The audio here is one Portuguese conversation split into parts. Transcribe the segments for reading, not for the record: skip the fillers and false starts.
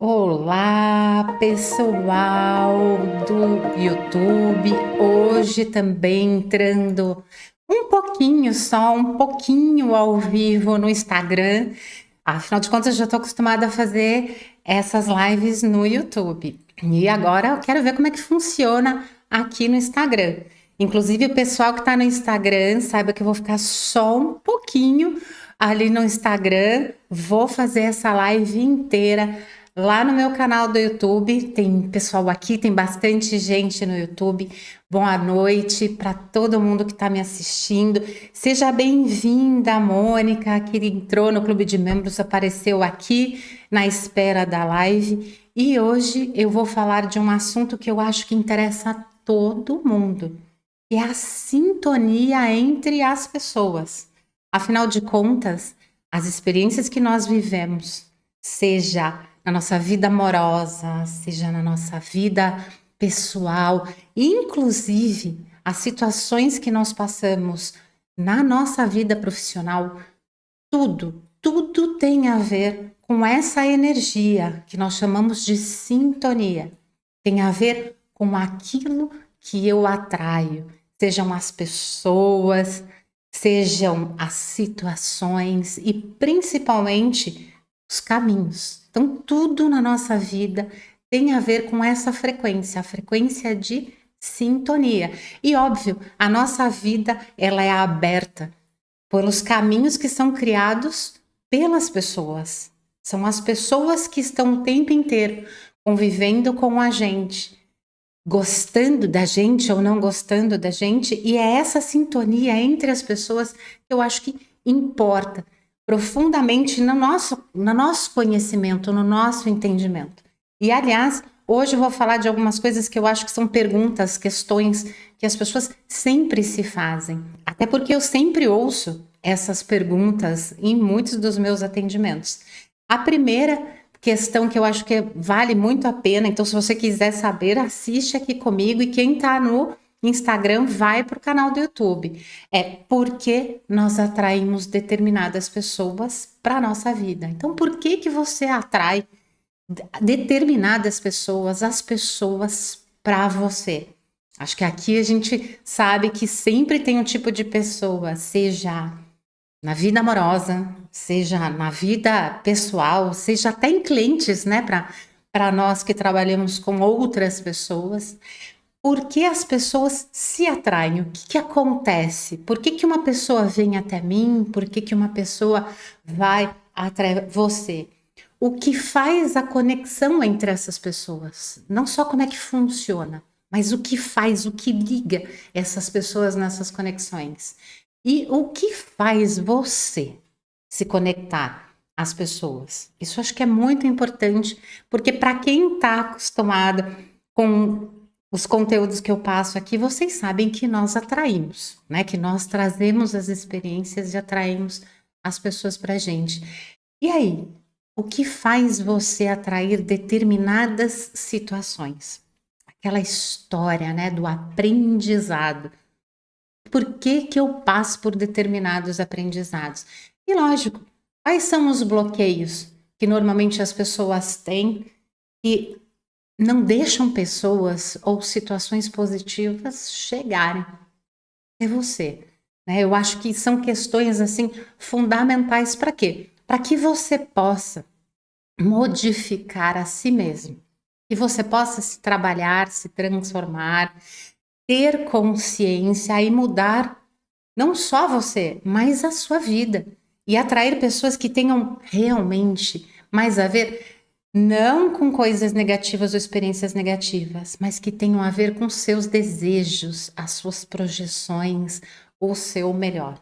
Olá, pessoal do YouTube. Hoje também entrando um pouquinho ao vivo no Instagram. Afinal de contas, eu já estou acostumada a fazer essas lives no YouTube. E agora eu quero ver como é que funciona aqui no Instagram. Inclusive, o pessoal que está no Instagram, saiba que eu vou ficar só um pouquinho ali no Instagram. Vou fazer essa live inteira lá no meu canal do YouTube. Tem pessoal aqui, tem bastante gente no YouTube. Boa noite para todo mundo que está me assistindo. Seja bem-vinda, Mônica, que entrou no clube de membros, apareceu aqui na espera da live. E hoje eu vou falar de um assunto que eu acho que interessa a todo mundo, que é a sintonia entre as pessoas. Afinal de contas, as experiências que nós vivemos, seja na nossa vida amorosa, seja na nossa vida pessoal, inclusive as situações que nós passamos na nossa vida profissional, tudo tem a ver com essa energia que nós chamamos de sintonia. Tem a ver com aquilo que eu atraio, sejam as pessoas, sejam as situações e principalmente os caminhos. Então, tudo na nossa vida tem a ver com essa frequência, a frequência de sintonia. E óbvio, a nossa vida ela é aberta pelos caminhos que são criados pelas pessoas. São as pessoas que estão o tempo inteiro convivendo com a gente, gostando da gente ou não gostando da gente, e é essa sintonia entre as pessoas que eu acho que importa profundamente no nosso conhecimento, no nosso entendimento. E, aliás, hoje eu vou falar de algumas coisas que eu acho que são perguntas, questões que as pessoas sempre se fazem. Até porque eu sempre ouço essas perguntas em muitos dos meus atendimentos. A primeira questão que eu acho que vale muito a pena, então se você quiser saber, assiste aqui comigo, e quem está no Instagram vai para o canal do YouTube. É por que nós atraímos determinadas pessoas para a nossa vida. Então, por que você atrai determinadas pessoas, as pessoas para você? Acho que aqui a gente sabe que sempre tem um tipo de pessoa, seja na vida amorosa, seja na vida pessoal, seja até em clientes, né? Para nós que trabalhamos com outras pessoas. Por que as pessoas se atraem? O que acontece? Por que uma pessoa vem até mim? Por que uma pessoa vai até você? O que faz a conexão entre essas pessoas? Não só como é que funciona, mas o que faz, o que liga essas pessoas nessas conexões. E o que faz você se conectar às pessoas? Isso acho que é muito importante, porque para quem está acostumado com os conteúdos que eu passo aqui, vocês sabem que nós atraímos, né? Que nós trazemos as experiências e atraímos as pessoas para a gente. E aí, o que faz você atrair determinadas situações? Aquela história, né, do aprendizado. Por que eu passo por determinados aprendizados? E lógico, quais são os bloqueios que normalmente as pessoas têm e não deixam pessoas ou situações positivas chegarem até você, né? Eu acho que são questões assim fundamentais para quê? Para que você possa modificar a si mesmo, que você possa se trabalhar, se transformar, ter consciência e mudar não só você, mas a sua vida, e atrair pessoas que tenham realmente mais a ver não com coisas negativas ou experiências negativas, mas que tenham a ver com seus desejos, as suas projeções, o seu melhor.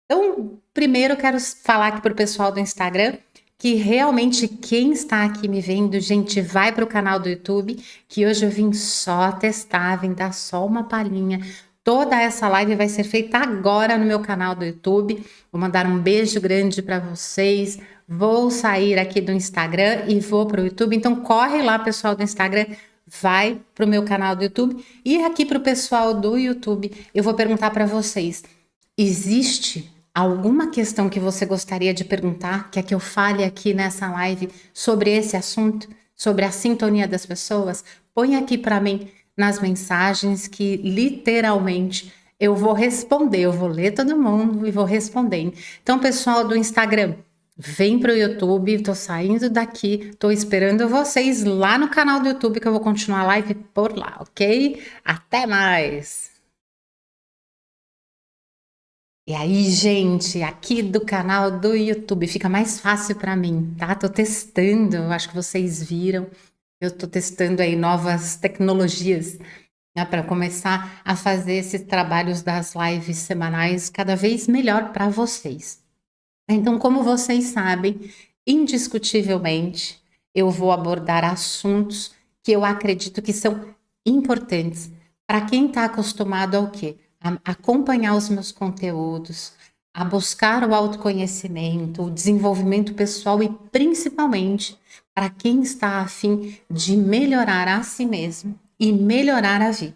Então, primeiro eu quero falar aqui para o pessoal do Instagram que realmente quem está aqui me vendo, gente, vai para o canal do YouTube, que hoje eu vim só testar, vim dar só uma palhinha. Toda essa live vai ser feita agora no meu canal do YouTube. Vou mandar um beijo grande para vocês. Vou sair aqui do Instagram e vou para o YouTube. Então corre lá, pessoal do Instagram, vai para o meu canal do YouTube. E aqui para o pessoal do YouTube, eu vou perguntar para vocês: existe alguma questão que você gostaria de perguntar, quer que eu fale aqui nessa live sobre esse assunto? sobre a sintonia das pessoas, põe aqui para mim nas mensagens que literalmente eu vou responder, eu vou ler todo mundo e vou responder. Então, pessoal do Instagram, vem para o YouTube, tô saindo daqui, tô esperando vocês lá no canal do YouTube que eu vou continuar a live por lá, ok? Até mais! E aí, gente, aqui do canal do YouTube fica mais fácil para mim, tá? Tô testando, acho que vocês viram, eu tô testando aí novas tecnologias, né, para começar a fazer esses trabalhos das lives semanais cada vez melhor para vocês. Então, como vocês sabem, indiscutivelmente, eu vou abordar assuntos que eu acredito que são importantes para quem está acostumado ao quê? A acompanhar os meus conteúdos, a buscar o autoconhecimento, o desenvolvimento pessoal e principalmente para quem está a fim de melhorar a si mesmo e melhorar a vida.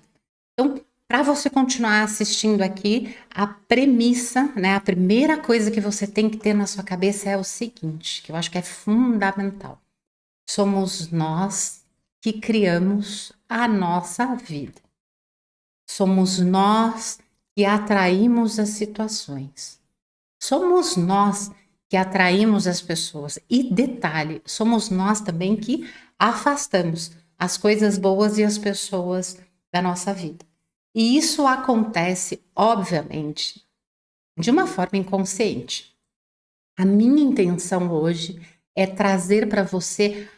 Então, para você continuar assistindo aqui, a premissa, né, a primeira coisa que você tem que ter na sua cabeça é o seguinte, que eu acho que é fundamental. Somos nós que criamos a nossa vida. Somos nós que atraímos as situações. Somos nós que atraímos as pessoas. E detalhe, somos nós também que afastamos as coisas boas e as pessoas da nossa vida. E isso acontece, obviamente, de uma forma inconsciente. A minha intenção hoje é trazer para você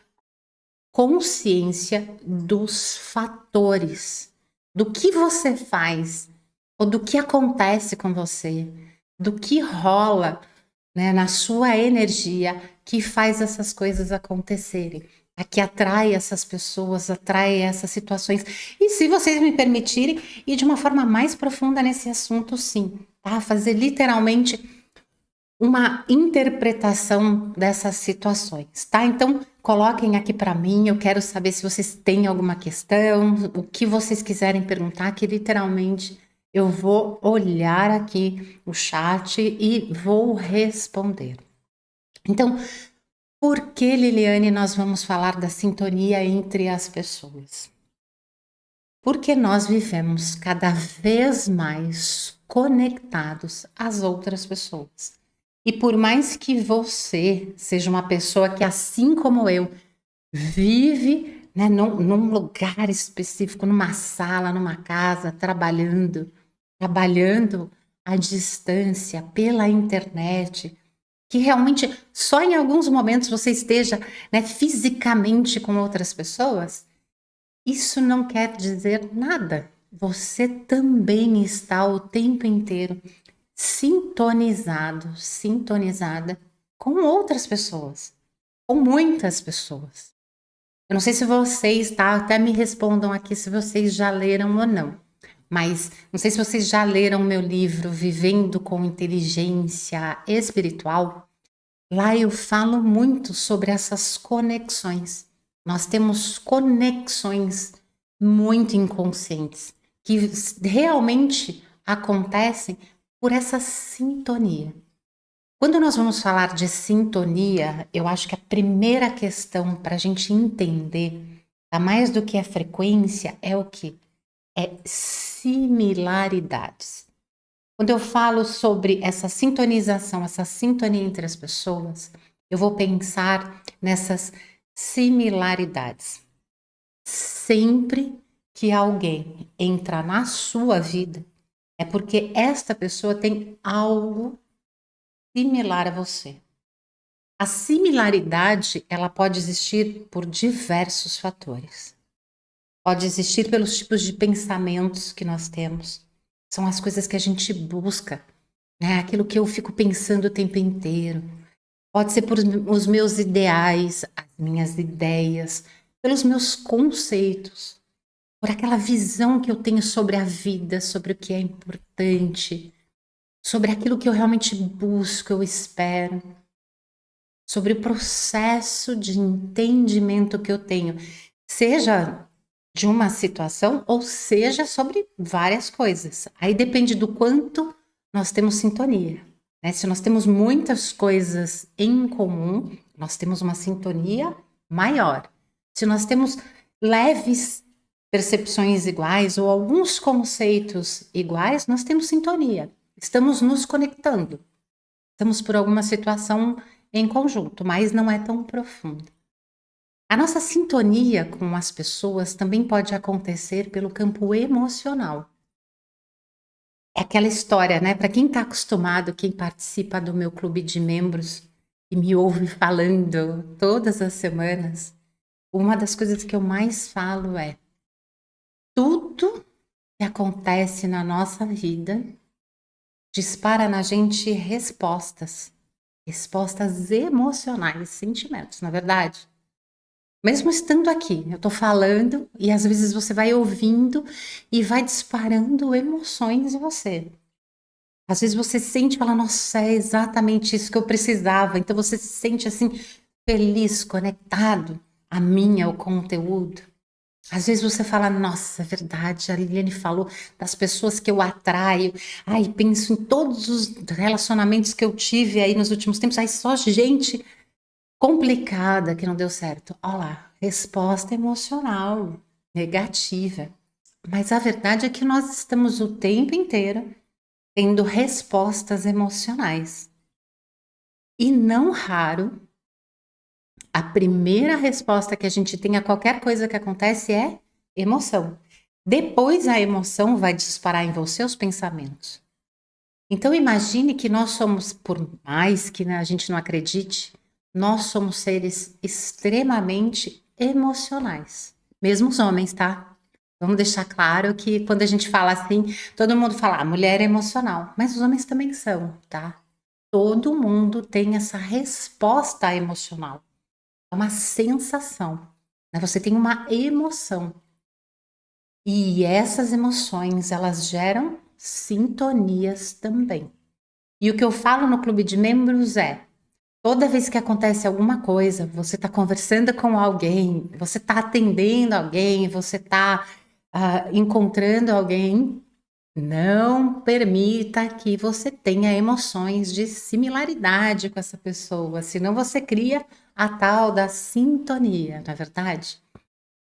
consciência dos fatores, do que você faz, ou do que acontece com você, do que rola, né, na sua energia que faz essas coisas acontecerem, a que atrai essas pessoas, atrai essas situações. E se vocês me permitirem, ir de uma forma mais profunda nesse assunto, sim, tá? Fazer literalmente uma interpretação dessas situações, tá? Então, coloquem aqui para mim, eu quero saber se vocês têm alguma questão, o que vocês quiserem perguntar, que literalmente eu vou olhar aqui o chat e vou responder. Então, por que, Liliane, nós vamos falar da sintonia entre as pessoas? Porque nós vivemos cada vez mais conectados às outras pessoas. E por mais que você seja uma pessoa que, assim como eu, vive, né, num lugar específico, numa sala, numa casa, trabalhando à distância, pela internet, que realmente só em alguns momentos você esteja, né, fisicamente com outras pessoas, isso não quer dizer nada. Você também está o tempo inteiro sintonizado, sintonizada com outras pessoas, com muitas pessoas. Eu não sei se vocês, tá? Até me respondam aqui se vocês já leram ou não. Mas não sei se vocês já leram meu livro Vivendo com Inteligência Espiritual. Lá eu falo muito sobre essas conexões. Nós temos conexões muito inconscientes que realmente acontecem por essa sintonia. Quando nós vamos falar de sintonia, eu acho que a primeira questão para a gente entender, a mais do que a frequência, é o que? É similaridades. Quando eu falo sobre essa sintonização, essa sintonia entre as pessoas, eu vou pensar nessas similaridades. Sempre que alguém entra na sua vida, é porque esta pessoa tem algo similar a você. A similaridade, ela pode existir por diversos fatores. Pode existir pelos tipos de pensamentos que nós temos. São as coisas que a gente busca, né? Aquilo que eu fico pensando o tempo inteiro. Pode ser por os meus ideais, as minhas ideias, pelos meus conceitos, por aquela visão que eu tenho sobre a vida, sobre o que é importante, sobre aquilo que eu realmente busco, eu espero, sobre o processo de entendimento que eu tenho, seja de uma situação ou seja sobre várias coisas. Aí depende do quanto nós temos sintonia, né? Se nós temos muitas coisas em comum, nós temos uma sintonia maior. Se nós temos leves percepções iguais ou alguns conceitos iguais, nós temos sintonia. Estamos nos conectando. Estamos por alguma situação em conjunto, mas não é tão profunda. A nossa sintonia com as pessoas também pode acontecer pelo campo emocional. É aquela história, né? Para quem está acostumado, quem participa do meu clube de membros e me ouve falando todas as semanas, uma das coisas que eu mais falo é: tudo que acontece na nossa vida dispara na gente respostas, respostas emocionais, sentimentos, na verdade. Mesmo estando aqui, eu tô falando e às vezes você vai ouvindo e vai disparando emoções em você. Às vezes você sente e fala, nossa, é exatamente isso que eu precisava. Então você se sente assim, feliz, conectado a mim, ao conteúdo. Às vezes você fala, nossa, é verdade, a Liliane falou das pessoas que eu atraio. Ai, penso em todos os relacionamentos que eu tive aí nos últimos tempos. Ai, só gente complicada que não deu certo. Olha lá, resposta emocional negativa. Mas a verdade é que nós estamos o tempo inteiro tendo respostas emocionais. E não raro, a primeira resposta que a gente tem a qualquer coisa que acontece é emoção. Depois a emoção vai disparar em você os pensamentos. Então imagine que nós somos, por mais que a gente não acredite, nós somos seres extremamente emocionais. Mesmo os homens, tá? Vamos deixar claro que quando a gente fala assim, todo mundo fala, a mulher é emocional, mas os homens também são, tá? Todo mundo tem essa resposta emocional. É uma sensação, né? Você tem uma emoção. E essas emoções, elas geram sintonias também. E o que eu falo no clube de membros é, toda vez que acontece alguma coisa, você está conversando com alguém, você está atendendo alguém, você está encontrando alguém, não permita que você tenha emoções de similaridade com essa pessoa, senão você cria a tal da sintonia, não é verdade?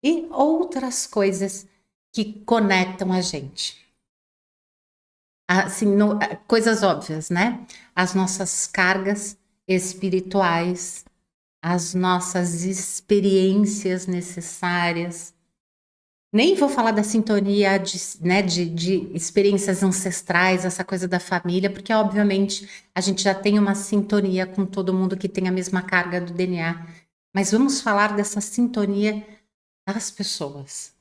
E outras coisas que conectam a gente. Assim, coisas óbvias, né? As nossas cargas espirituais, as nossas experiências necessárias. Nem vou falar da sintonia né, de experiências ancestrais, essa coisa da família, porque obviamente a gente já tem uma sintonia com todo mundo que tem a mesma carga do DNA. Mas vamos falar dessa sintonia das pessoas,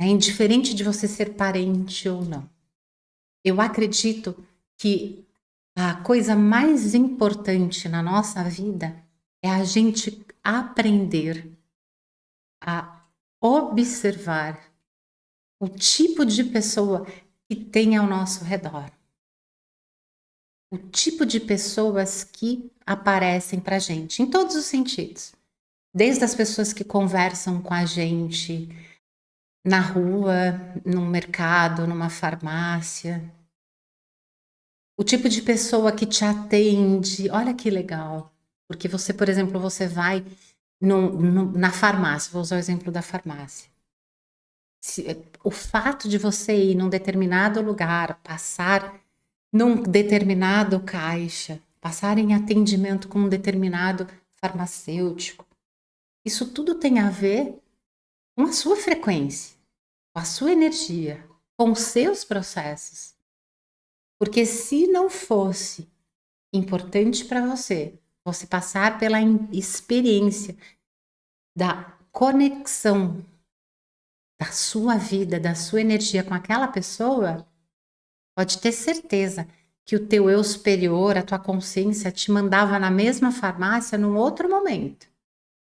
né? Indiferente de você ser parente ou não. Eu acredito que a coisa mais importante na nossa vida é a gente aprender a observar o tipo de pessoa que tem ao nosso redor. O tipo de pessoas que aparecem para a gente, em todos os sentidos. Desde as pessoas que conversam com a gente na rua, no mercado, numa farmácia. O tipo de pessoa que te atende, olha que legal. Porque você, por exemplo, você vai na farmácia, vou usar o exemplo da farmácia. O fato de você ir num determinado lugar, passar num determinado caixa, passar em atendimento com um determinado farmacêutico, isso tudo tem a ver com a sua frequência, com a sua energia, com os seus processos. Porque se não fosse importante para você, você passar pela experiência da conexão da sua vida, da sua energia com aquela pessoa, pode ter certeza que o teu eu superior, a tua consciência te mandava na mesma farmácia num outro momento.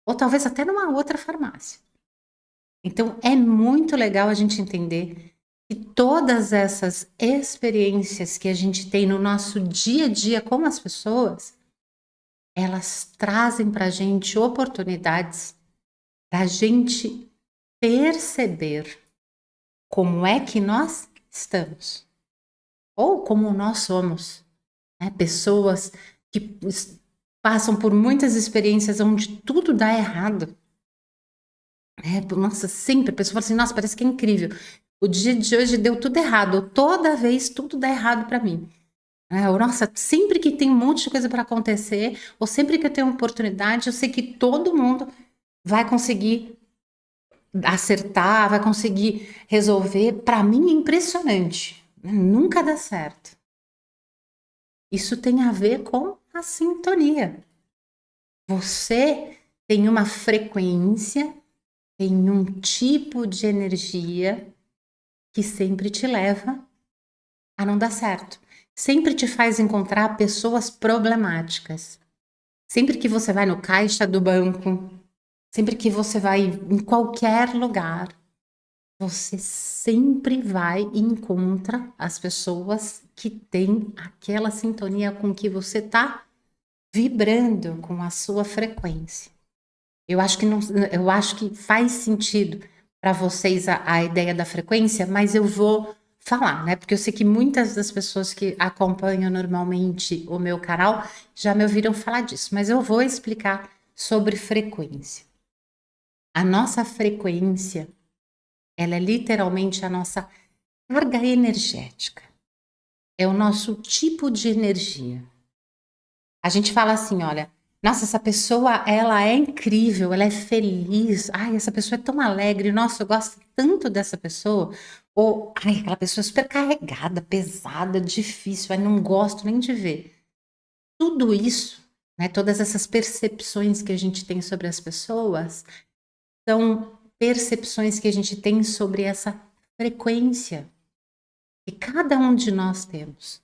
Ou talvez até numa outra farmácia. Então é muito legal a gente entender que todas essas experiências que a gente tem no nosso dia a dia com as pessoas, elas trazem para a gente oportunidades para a gente perceber como é que nós estamos ou como nós somos, né? Pessoas que passam por muitas experiências onde tudo dá errado. Nossa, sempre a pessoa fala assim, nossa, parece que é incrível. O dia de hoje deu tudo errado, toda vez tudo dá errado para mim. Nossa, sempre que tem um monte de coisa para acontecer, ou sempre que eu tenho uma oportunidade, eu sei que todo mundo vai conseguir acertar, vai conseguir resolver. Para mim é impressionante, né? Nunca dá certo. Isso tem a ver com a sintonia. Você tem uma frequência, tem um tipo de energia que sempre te leva a não dar certo. Sempre te faz encontrar pessoas problemáticas. Sempre que você vai no caixa do banco, sempre que você vai em qualquer lugar, você sempre vai e encontra as pessoas que têm aquela sintonia com que você está vibrando, com a sua frequência. Eu acho que não, eu acho que faz sentido para vocês a ideia da frequência, mas eu vou falar, né? Porque eu sei que muitas das pessoas que acompanham normalmente o meu canal já me ouviram falar disso, mas eu vou explicar sobre frequência. A nossa frequência, ela é literalmente a nossa carga energética. É o nosso tipo de energia. A gente fala assim, olha, nossa, essa pessoa, ela é incrível, ela é feliz. Ai, essa pessoa é tão alegre. Nossa, eu gosto tanto dessa pessoa. Ou, ai, aquela pessoa é super carregada, pesada, difícil. Ai, não gosto nem de ver. Tudo isso, né, todas essas percepções que a gente tem sobre as pessoas, são percepções que a gente tem sobre essa frequência que cada um de nós temos.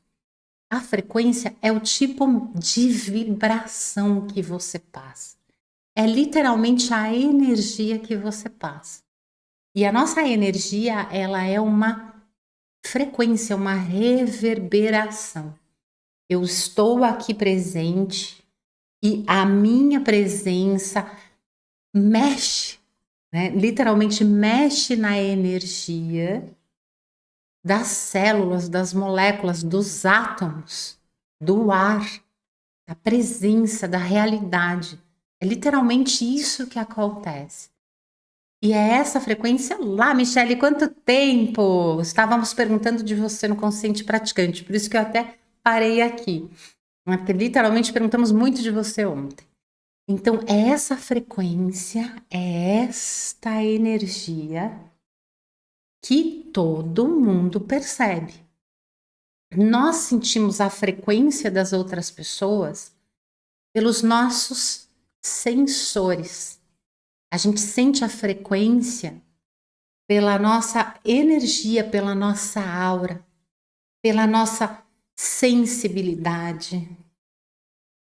A frequência é o tipo de vibração que você passa. É literalmente a energia que você passa. E a nossa energia, ela é uma frequência, uma reverberação. Eu estou aqui presente e a minha presença mexe, né? Literalmente mexe na energia das células, das moléculas, dos átomos, do ar, da presença, da realidade. É literalmente isso que acontece. E é essa frequência lá, Michele, quanto tempo? Estávamos perguntando de você no Consciente Praticante, por isso que eu até parei aqui, né? Porque literalmente perguntamos muito de você ontem. Então, é essa frequência, é esta energia que todo mundo percebe. Nós sentimos a frequência das outras pessoas pelos nossos sensores. A gente sente a frequência pela nossa energia, pela nossa aura, pela nossa sensibilidade,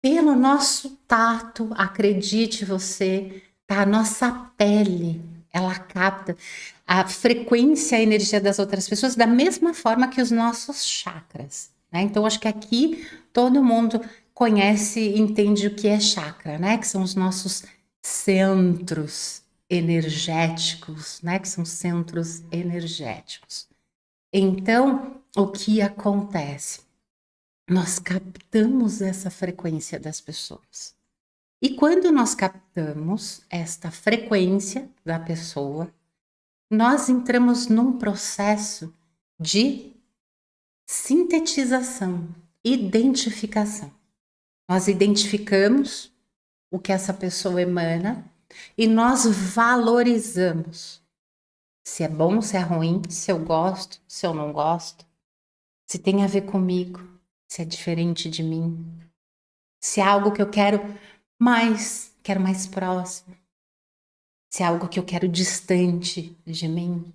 pelo nosso tato, acredite você, tá? A nossa pele, ela capta a frequência, a energia das outras pessoas da mesma forma que os nossos chakras, né? Então, acho que aqui todo mundo conhece e entende o que é chakra, né? Que são os nossos centros energéticos, né? Que são centros energéticos. Então, o que acontece? Nós captamos essa frequência das pessoas. E quando nós captamos esta frequência da pessoa, nós entramos num processo de sintetização, identificação. Nós identificamos o que essa pessoa emana e nós valorizamos. Se é bom, se é ruim, se eu gosto, se eu não gosto, se tem a ver comigo, se é diferente de mim, se é algo que eu quero mais próximo, se é algo que eu quero distante de mim.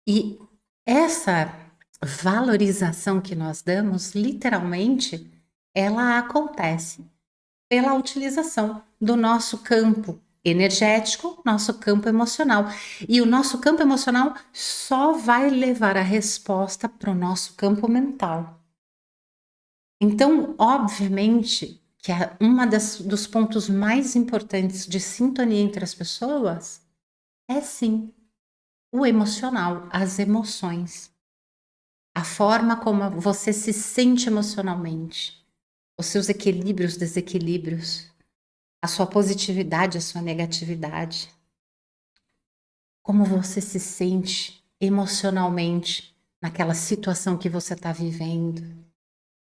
E essa valorização que nós damos, literalmente, ela acontece pela utilização do nosso campo energético, nosso campo emocional. E o nosso campo emocional só vai levar a resposta para o nosso campo mental. Então, obviamente, que uma dos pontos mais importantes de sintonia entre as pessoas é sim o emocional, as emoções, a forma como você se sente emocionalmente, os seus equilíbrios, desequilíbrios, a sua positividade, a sua negatividade. como você se sente emocionalmente naquela situação que você está vivendo,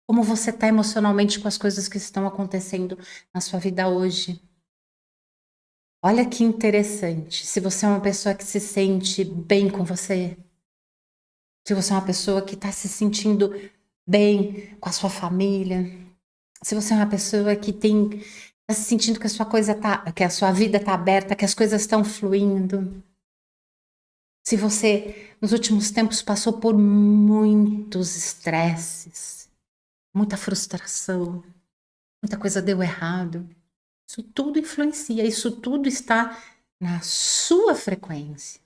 como você está emocionalmente com as coisas que estão acontecendo na sua vida hoje. Olha que interessante, se você é uma pessoa que se sente bem com você, se você é uma pessoa que está se sentindo bem com a sua família, se você é uma pessoa que está se sentindo que a sua coisa que a sua vida está aberta, que as coisas estão fluindo. Se você, nos últimos tempos, passou por muitos estresses, muita frustração, muita coisa deu errado, isso tudo influencia, isso tudo está na sua frequência,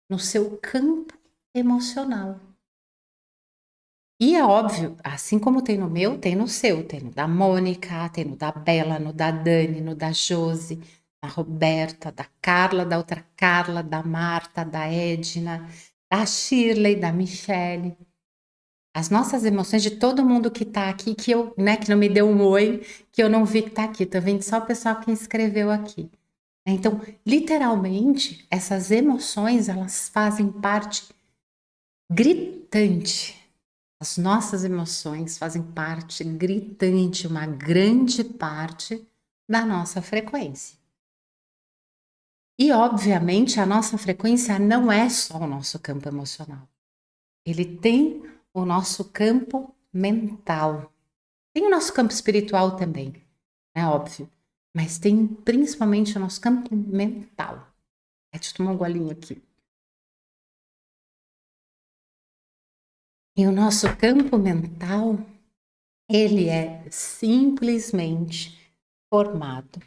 no seu campo emocional. E é óbvio, assim como tem no meu, tem no seu, tem no da Mônica, tem no da Bela, no da Dani, no da Josi, da Roberta, da Carla, da outra Carla, da Marta, da Edna, da Shirley, da Michele. As nossas emoções de todo mundo que tá aqui, que eu, né, que não me deu um oi, que eu não vi que tá aqui, tô vendo só o pessoal que escreveu aqui. Então, literalmente, essas emoções, elas fazem parte gritante. As nossas emoções fazem parte gritante, uma grande parte da nossa frequência. E, obviamente, a nossa frequência não é só o nosso campo emocional. Ele tem o nosso campo mental. Tem o nosso campo espiritual também, é óbvio. Mas tem principalmente o nosso campo mental. Deixa eu tomar um golinho aqui. E o nosso campo mental, ele é simplesmente formado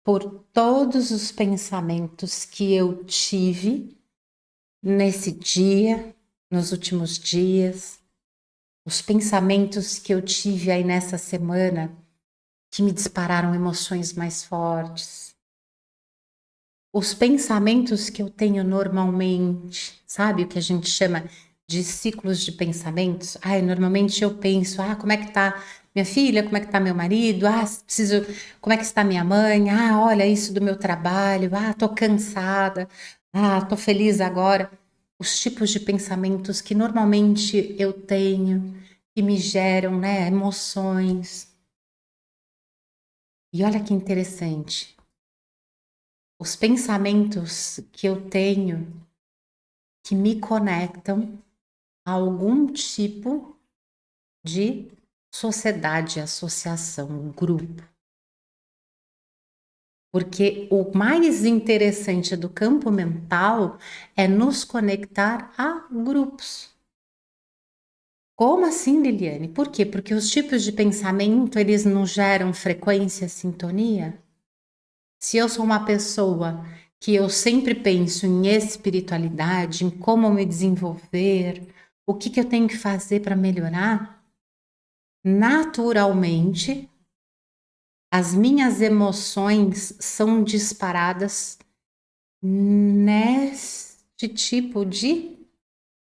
por todos os pensamentos que eu tive nesse dia, nos últimos dias, os pensamentos que eu tive aí nessa semana que me dispararam emoções mais fortes, os pensamentos que eu tenho normalmente, sabe o que a gente chama de ciclos de pensamentos? Normalmente eu penso, como é que tá minha filha, como é que tá meu marido, como é que está minha mãe, olha isso do meu trabalho, tô cansada, tô feliz agora. Os tipos de pensamentos que normalmente eu tenho, que me geram, né, emoções. E olha que interessante, os pensamentos que eu tenho que me conectam a algum tipo de sociedade, associação, grupo. Porque o mais interessante do campo mental é nos conectar a grupos. Como assim, Liliane? Por quê? Porque os tipos de pensamento, eles nos geram frequência, sintonia. Se eu sou uma pessoa que eu sempre penso em espiritualidade, em como me desenvolver, o que eu tenho que fazer para melhorar, naturalmente as minhas emoções são disparadas neste tipo de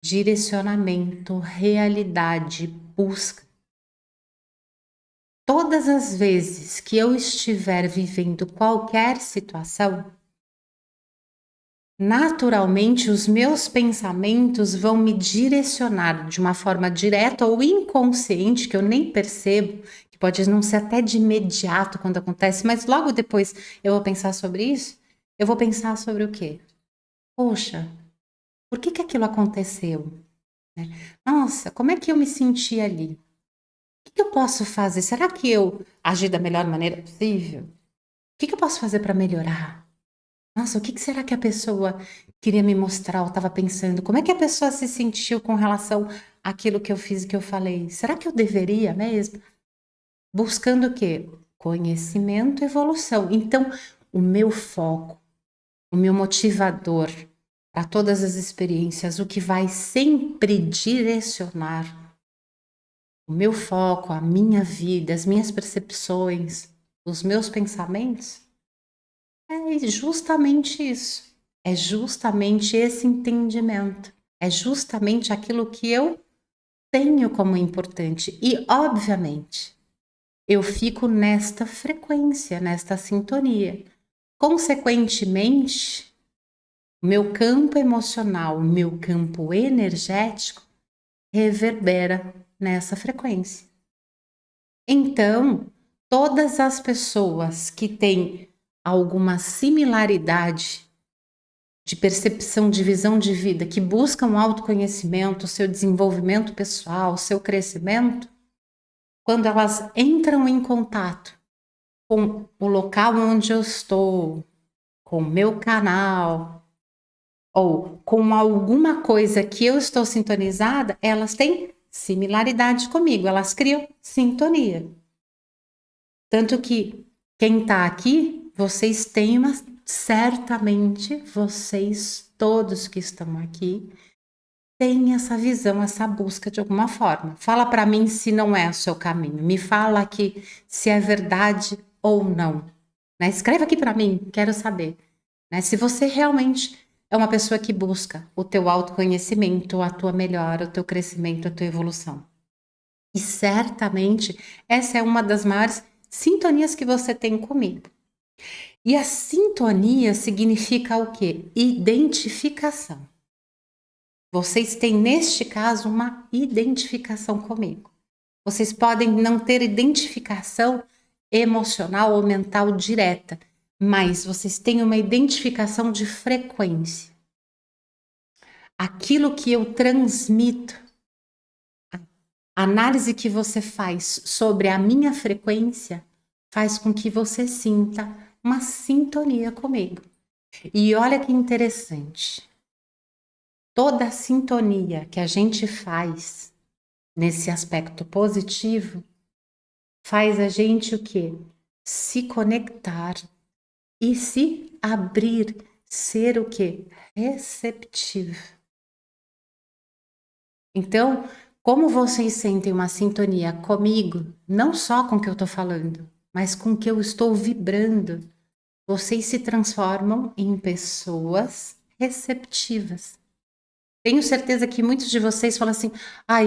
direcionamento, realidade, busca. Todas as vezes que eu estiver vivendo qualquer situação, naturalmente os meus pensamentos vão me direcionar de uma forma direta ou inconsciente, que eu nem percebo, que pode não ser até de imediato quando acontece, mas logo depois eu vou pensar sobre isso. Eu vou pensar sobre o quê? Poxa, por que aquilo aconteceu? Nossa, como é que eu me senti ali? O que eu posso fazer? Será que eu agi da melhor maneira possível? O que eu posso fazer para melhorar? Nossa, o que será que a pessoa queria me mostrar ou estava pensando? Como é que a pessoa se sentiu com relação àquilo que eu fiz e que eu falei? Será que eu deveria mesmo? Buscando o quê? Conhecimento e evolução. Então, o meu foco, o meu motivador para todas as experiências, o que vai sempre direcionar o meu foco, a minha vida, as minhas percepções, os meus pensamentos, é justamente isso. É justamente esse entendimento. É justamente aquilo que eu tenho como importante. E, obviamente, eu fico nesta frequência, nesta sintonia. Consequentemente, O meu campo emocional, o meu campo energético reverbera nessa frequência. Então, todas as pessoas que têm alguma similaridade de percepção, de visão de vida, que buscam autoconhecimento, seu desenvolvimento pessoal, seu crescimento, quando elas entram em contato com o local onde eu estou, com o meu canal, ou com alguma coisa que eu estou sintonizada, elas têm similaridade comigo, elas criam sintonia. Tanto que quem está aqui, vocês têm certamente, vocês todos que estão aqui, têm essa visão, essa busca de alguma forma. Fala para mim se não é o seu caminho, me fala aqui se é verdade ou não. Né? Escreva aqui para mim, quero saber. Né? Se você realmente é uma pessoa que busca o teu autoconhecimento, a tua melhora, o teu crescimento, a tua evolução. E certamente essa é uma das maiores sintonias que você tem comigo. E a sintonia significa o quê? Identificação. Vocês têm, neste caso, uma identificação comigo. Vocês podem não ter identificação emocional ou mental direta, mas vocês têm uma identificação de frequência. Aquilo que eu transmito, a análise que você faz sobre a minha frequência, faz com que você sinta uma sintonia comigo. E olha que interessante. Toda a sintonia que a gente faz nesse aspecto positivo faz a gente o quê? Se conectar e se abrir, ser o quê? Receptivo. Então, como vocês sentem uma sintonia comigo, não só com o que eu estou falando, mas com o que eu estou vibrando, vocês se transformam em pessoas receptivas. Tenho certeza que muitos de vocês falam assim: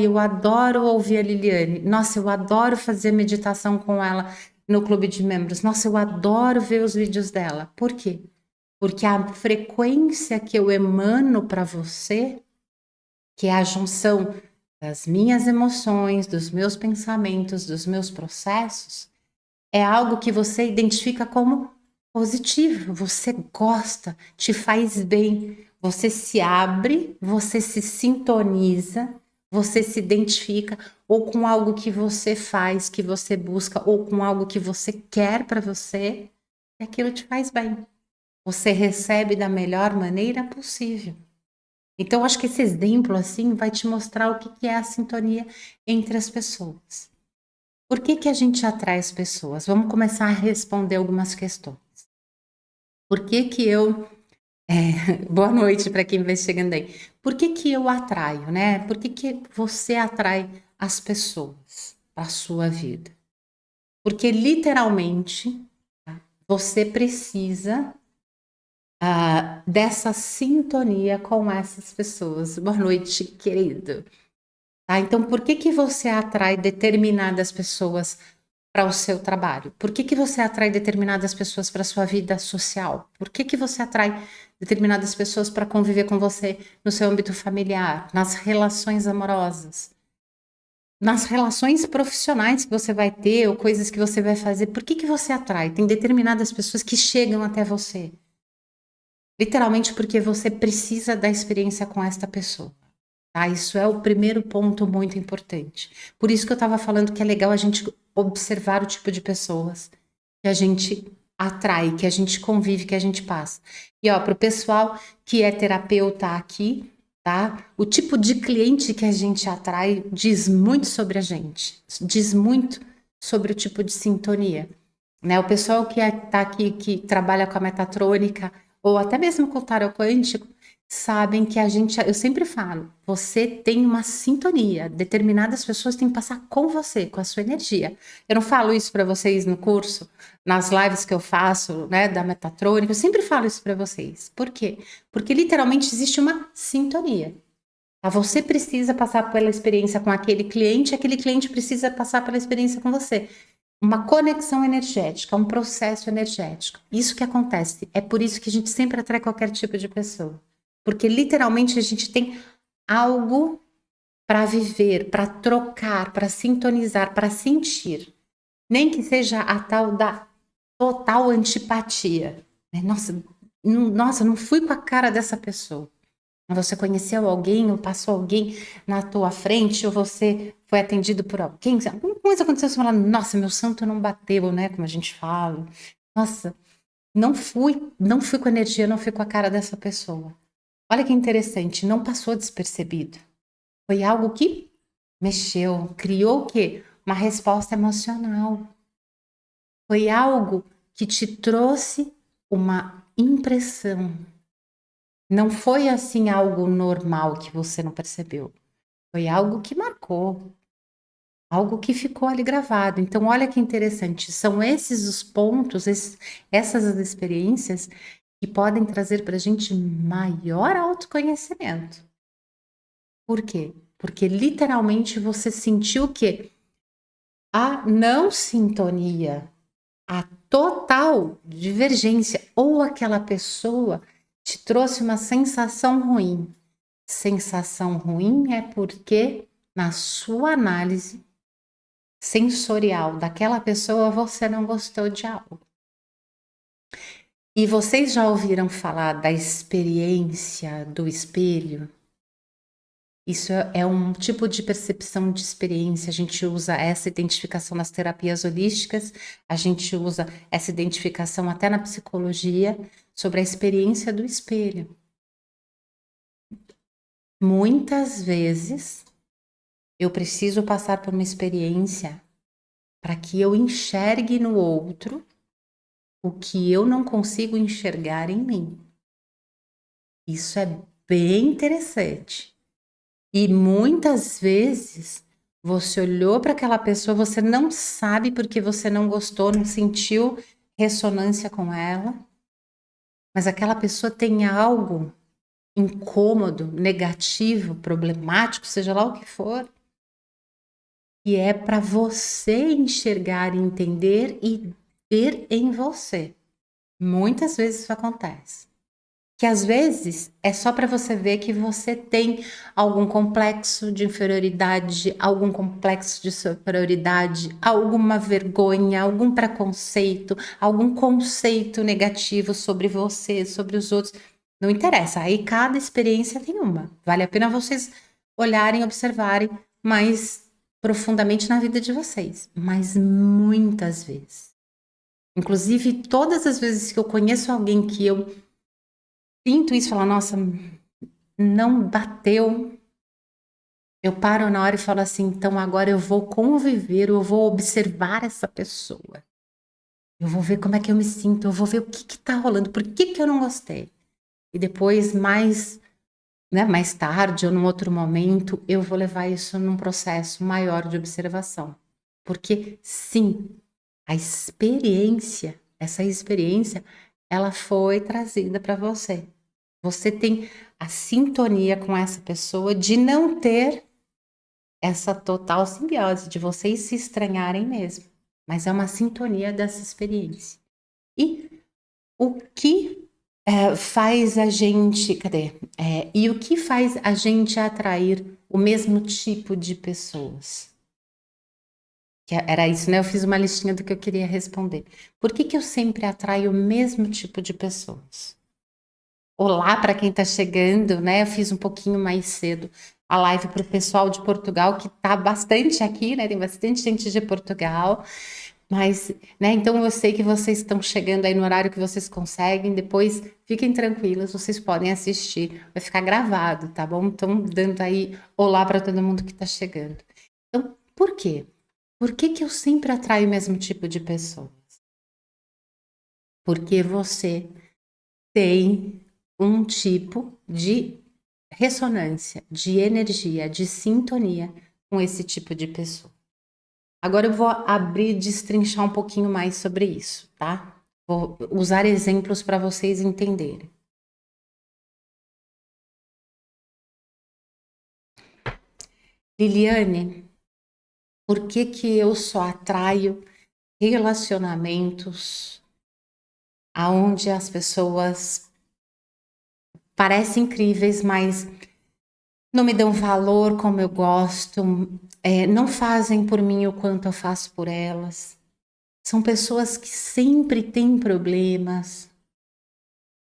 eu adoro ouvir a Liliane. Nossa, eu adoro fazer meditação com ela no clube de membros. Nossa, eu adoro ver os vídeos dela. Por quê? Porque a frequência que eu emano para você, que é a junção das minhas emoções, dos meus pensamentos, dos meus processos, é algo que você identifica como positivo. Você gosta, te faz bem. Você se abre, você se sintoniza, você se identifica ou com algo que você faz, que você busca, ou com algo que você quer para você, e aquilo te faz bem. Você recebe da melhor maneira possível. Então, acho que esse exemplo assim vai te mostrar o que é a sintonia entre as pessoas. Por que a gente atrai as pessoas? Vamos começar a responder algumas questões. Por que eu boa noite para quem vai chegando aí. Por que eu atraio, né? Por que você atrai as pessoas para a sua vida? Porque literalmente você precisa dessa sintonia com essas pessoas. Boa noite, querido. Tá? Então, por que você atrai determinadas pessoas para o seu trabalho? Por que você atrai determinadas pessoas para a sua vida social? Por que você atrai determinadas pessoas para conviver com você no seu âmbito familiar, nas relações amorosas, nas relações profissionais que você vai ter ou coisas que você vai fazer? Por que você atrai? Tem determinadas pessoas que chegam até você. Literalmente porque você precisa da experiência com esta pessoa. Tá? Isso é o primeiro ponto muito importante. Por isso que eu estava falando que é legal a gente observar o tipo de pessoas que a gente atrai, que a gente convive, que a gente passa. E para o pessoal que é terapeuta aqui, tá? O tipo de cliente que a gente atrai diz muito sobre a gente, diz muito sobre o tipo de sintonia. Né? O pessoal que está aqui, que trabalha com a metatrônica, ou até mesmo com o tarot quântico, sabem que eu sempre falo, você tem uma sintonia, determinadas pessoas têm que passar com você, com a sua energia. Eu não falo isso para vocês no curso, nas lives que eu faço, né, da metatrônica, eu sempre falo isso para vocês. Por quê? Porque literalmente existe uma sintonia. Tá? Você precisa passar pela experiência com aquele cliente precisa passar pela experiência com você. uma conexão energética, um processo energético. Isso que acontece. É por isso que a gente sempre atrai qualquer tipo de pessoa. Porque literalmente a gente tem algo para viver, para trocar, para sintonizar, para sentir. Nem que seja a tal da total antipatia. Né? Nossa, não fui com a cara dessa pessoa. Você conheceu alguém ou passou alguém na tua frente ou você foi atendido por alguém, alguma coisa aconteceu, você fala, nossa, meu santo não bateu, né, como a gente fala. Nossa, não fui com a energia, não fui com a cara dessa pessoa. Olha que interessante, não passou despercebido. Foi algo que mexeu, criou o quê? Uma resposta emocional. Foi algo que te trouxe uma impressão. Não foi assim algo normal que você não percebeu. Foi algo que marcou, algo que ficou ali gravado. Então, olha que interessante, são esses os pontos, essas as experiências que podem trazer para a gente maior autoconhecimento. Por quê? Porque literalmente você sentiu que a não sintonia, a total divergência, ou aquela pessoa te trouxe uma sensação ruim. Sensação ruim é porque, na sua análise sensorial daquela pessoa, você não gostou de algo. E vocês já ouviram falar da experiência do espelho? Isso é um tipo de percepção de experiência. A gente usa essa identificação nas terapias holísticas, a gente usa essa identificação até na psicologia sobre a experiência do espelho. Muitas vezes eu preciso passar por uma experiência para que eu enxergue no outro o que eu não consigo enxergar em mim. Isso é bem interessante. E muitas vezes você olhou para aquela pessoa, você não sabe porque você não gostou, não sentiu ressonância com ela, mas aquela pessoa tem algo incômodo, negativo, problemático, seja lá o que for, e é para você enxergar, entender e ver em você. Muitas vezes isso acontece. Que às vezes é só para você ver que você tem algum complexo de inferioridade, algum complexo de superioridade, alguma vergonha, algum preconceito, algum conceito negativo sobre você, sobre os outros. Não interessa, aí cada experiência tem uma. Vale a pena vocês olharem, observarem mais profundamente na vida de vocês. Mas muitas vezes. Inclusive, todas as vezes que eu conheço alguém que eu sinto isso, falar, nossa, não bateu. Eu paro na hora e falo assim, então agora eu vou conviver, eu vou observar essa pessoa. Eu vou ver como é que eu me sinto, eu vou ver o que que tá rolando, por que que eu não gostei. E depois, mais tarde ou num outro momento, eu vou levar isso num processo maior de observação. Porque, sim, essa experiência, ela foi trazida para você. Você tem a sintonia com essa pessoa de não ter essa total simbiose, de vocês se estranharem mesmo. Mas é uma sintonia dessa experiência. E o que faz a gente. Cadê? E o que faz a gente atrair o mesmo tipo de pessoas? Era isso, né? Eu fiz uma listinha do que eu queria responder. Por que que eu sempre atraio o mesmo tipo de pessoas? Olá para quem está chegando, né? Eu fiz um pouquinho mais cedo a live para o pessoal de Portugal, que está bastante aqui, né? Tem bastante gente de Portugal, mas, né? Então eu sei que vocês estão chegando aí no horário que vocês conseguem. Depois fiquem tranquilos, vocês podem assistir, vai ficar gravado, tá bom? Então, dando aí olá para todo mundo que está chegando. Então, por quê? Por que que eu sempre atraio o mesmo tipo de pessoas? Porque você tem um tipo de ressonância, de energia, de sintonia com esse tipo de pessoa. Agora eu vou abrir e destrinchar um pouquinho mais sobre isso, tá? Vou usar exemplos para vocês entenderem. Liliane, por que que eu só atraio relacionamentos aonde as pessoas parecem incríveis, mas não me dão valor como eu gosto, não fazem por mim o quanto eu faço por elas. São pessoas que sempre têm problemas.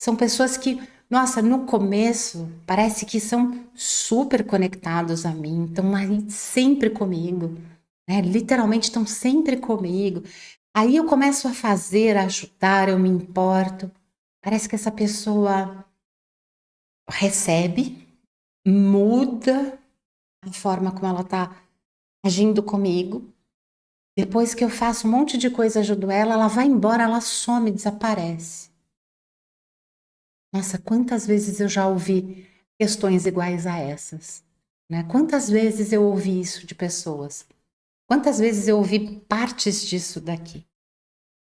São pessoas que, nossa, no começo parece que são super conectados a mim, estão aí sempre comigo, né? Literalmente estão sempre comigo. Aí eu começo a fazer, a ajudar, eu me importo. Parece que essa pessoa recebe, muda a forma como ela está agindo comigo. Depois que eu faço um monte de coisa, ajudo ela, ela vai embora, ela some, desaparece. Nossa, quantas vezes eu já ouvi questões iguais a essas, né? Quantas vezes eu ouvi isso de pessoas? Quantas vezes eu ouvi partes disso daqui?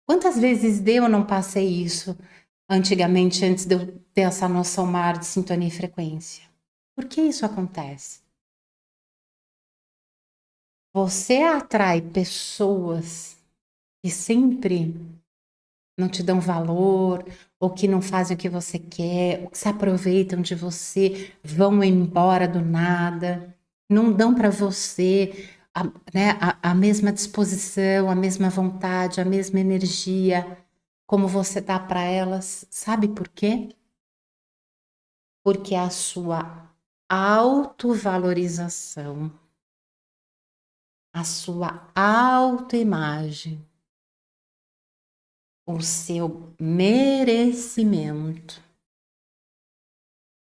Quantas vezes eu não passei isso antigamente, antes de eu ter essa noção maior de sintonia e frequência? Por que isso acontece? Você atrai pessoas que sempre não te dão valor, ou que não fazem o que você quer, ou que se aproveitam de você, vão embora do nada, não dão para você né, a mesma disposição, a mesma vontade, a mesma energia como você dá para elas. Sabe por quê? Porque a sua autovalorização, a sua autoimagem, o seu merecimento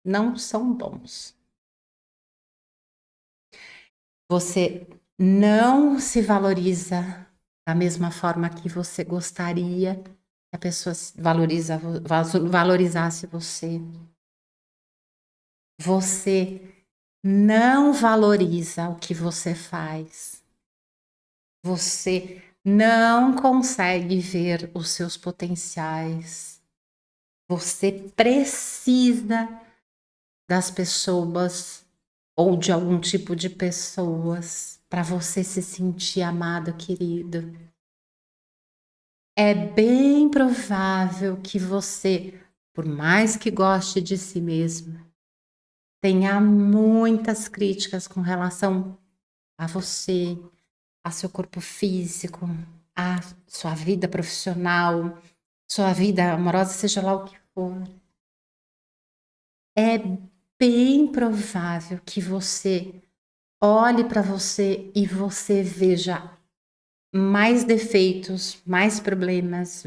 não são bons. Você não se valoriza da mesma forma que você gostaria que a pessoa valorizasse você. Você não valoriza o que você faz. Você não consegue ver os seus potenciais. Você precisa das pessoas ou de algum tipo de pessoas para você se sentir amado, querido. É bem provável que você, por mais que goste de si mesmo, tenha muitas críticas com relação a você, a seu corpo físico, a sua vida profissional, sua vida amorosa, seja lá o que for. É bem provável que você olhe para você e você veja mais defeitos, mais problemas,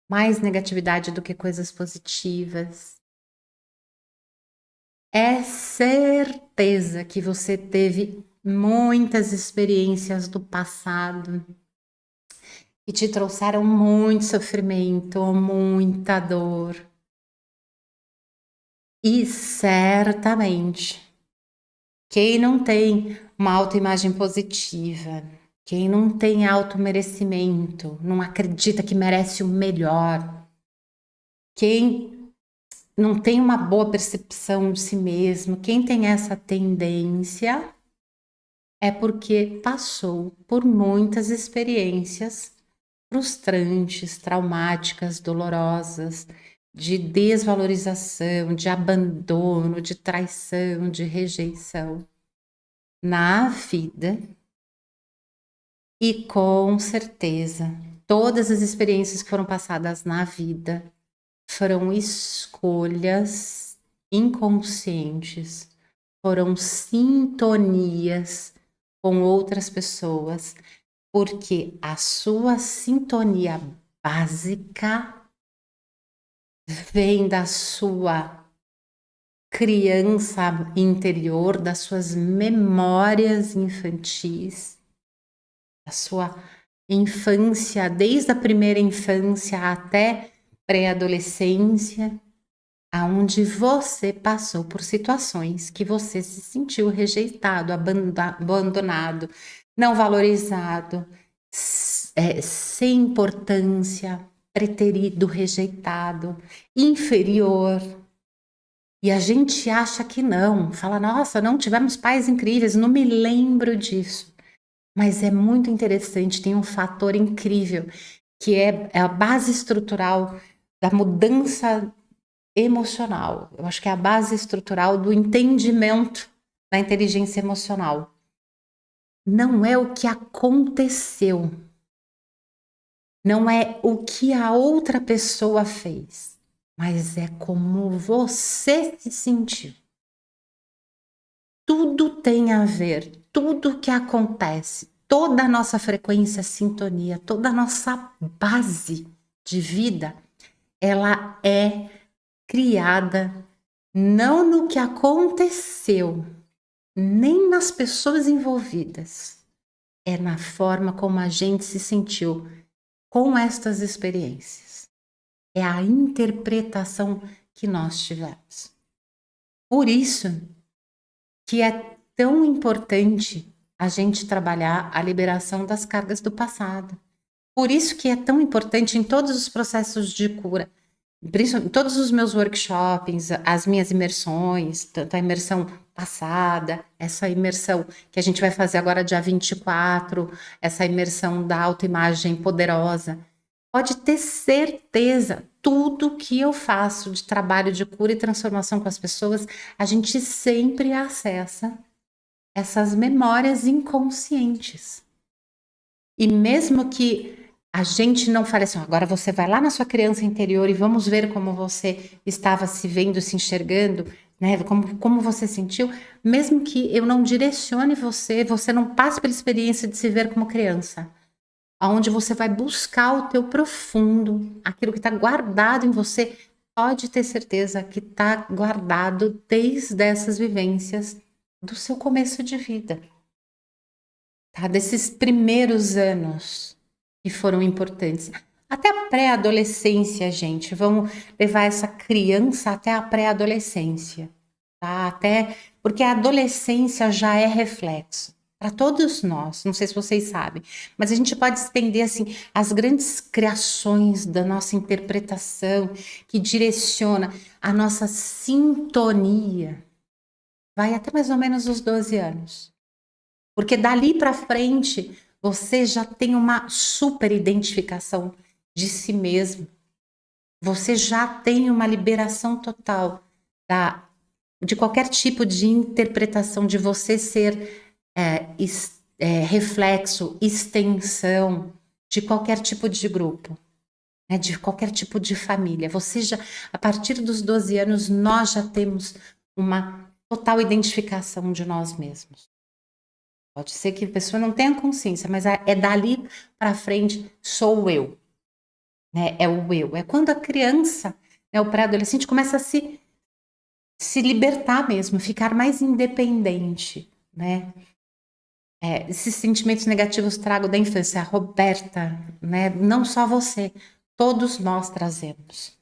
mais negatividade do que coisas positivas. É certeza que você teve muitas experiências do passado que te trouxeram muito sofrimento, muita dor. E certamente, quem não tem uma autoimagem positiva, quem não tem automerecimento, não acredita que merece o melhor, quem não tem uma boa percepção de si mesmo, quem tem essa tendência é porque passou por muitas experiências frustrantes, traumáticas, dolorosas, de desvalorização, de abandono, de traição, de rejeição na vida. E com certeza, todas as experiências que foram passadas na vida foram escolhas inconscientes, foram sintonias com outras pessoas, porque a sua sintonia básica vem da sua criança interior, das suas memórias infantis, da sua infância, desde a primeira infância até pré-adolescência, aonde você passou por situações que você se sentiu rejeitado, abandonado, não valorizado, sem importância, preterido, rejeitado, inferior. E a gente acha que não, fala, nossa, não tivemos pais incríveis, não me lembro disso. Mas é muito interessante, tem um fator incrível, que é a base estrutural da mudança emocional. Eu acho que é a base estrutural do entendimento da inteligência emocional. Não é o que aconteceu, não é o que a outra pessoa fez, mas é como você se sentiu. Tudo tem a ver, tudo que acontece, toda a nossa frequência, sintonia, toda a nossa base de vida, ela é criada não no que aconteceu, nem nas pessoas envolvidas, é na forma como a gente se sentiu com estas experiências. É a interpretação que nós tivemos. Por isso que é tão importante a gente trabalhar a liberação das cargas do passado. Por isso que é tão importante em todos os processos de cura, principalmente todos os meus workshops, as minhas imersões, tanto a imersão passada, essa imersão que a gente vai fazer agora dia 24, essa imersão da autoimagem poderosa. Pode ter certeza, tudo que eu faço de trabalho de cura e transformação com as pessoas, a gente sempre acessa essas memórias inconscientes. E mesmo que a gente não fale assim, agora você vai lá na sua criança interior e vamos ver como você estava se vendo, se enxergando, né? Como você sentiu, mesmo que eu não direcione você, você não passe pela experiência de se ver como criança, aonde você vai buscar o teu profundo, aquilo que está guardado em você, pode ter certeza que está guardado desde essas vivências do seu começo de vida, tá? Desses primeiros anos que foram importantes. Até a pré-adolescência, gente. Vamos levar essa criança até a pré-adolescência, tá? Até porque a adolescência já é reflexo para todos nós. Não sei se vocês sabem, mas a gente pode estender assim as grandes criações da nossa interpretação que direciona a nossa sintonia. Vai até mais ou menos os 12 anos. Porque dali para frente você já tem uma super identificação de si mesmo. Você já tem uma liberação total de qualquer tipo de interpretação de você ser reflexo, extensão de qualquer tipo de grupo, né, de qualquer tipo de família. Você já, a partir dos 12 anos, nós já temos uma total identificação de nós mesmos. Pode ser que a pessoa não tenha consciência, mas é dali para frente, sou eu. Né? É o eu. É quando a criança, né, o pré-adolescente, começa a se libertar mesmo, ficar mais independente. Né? Esses sentimentos negativos trago da infância. A Roberta, né? Não só você, todos nós trazemos.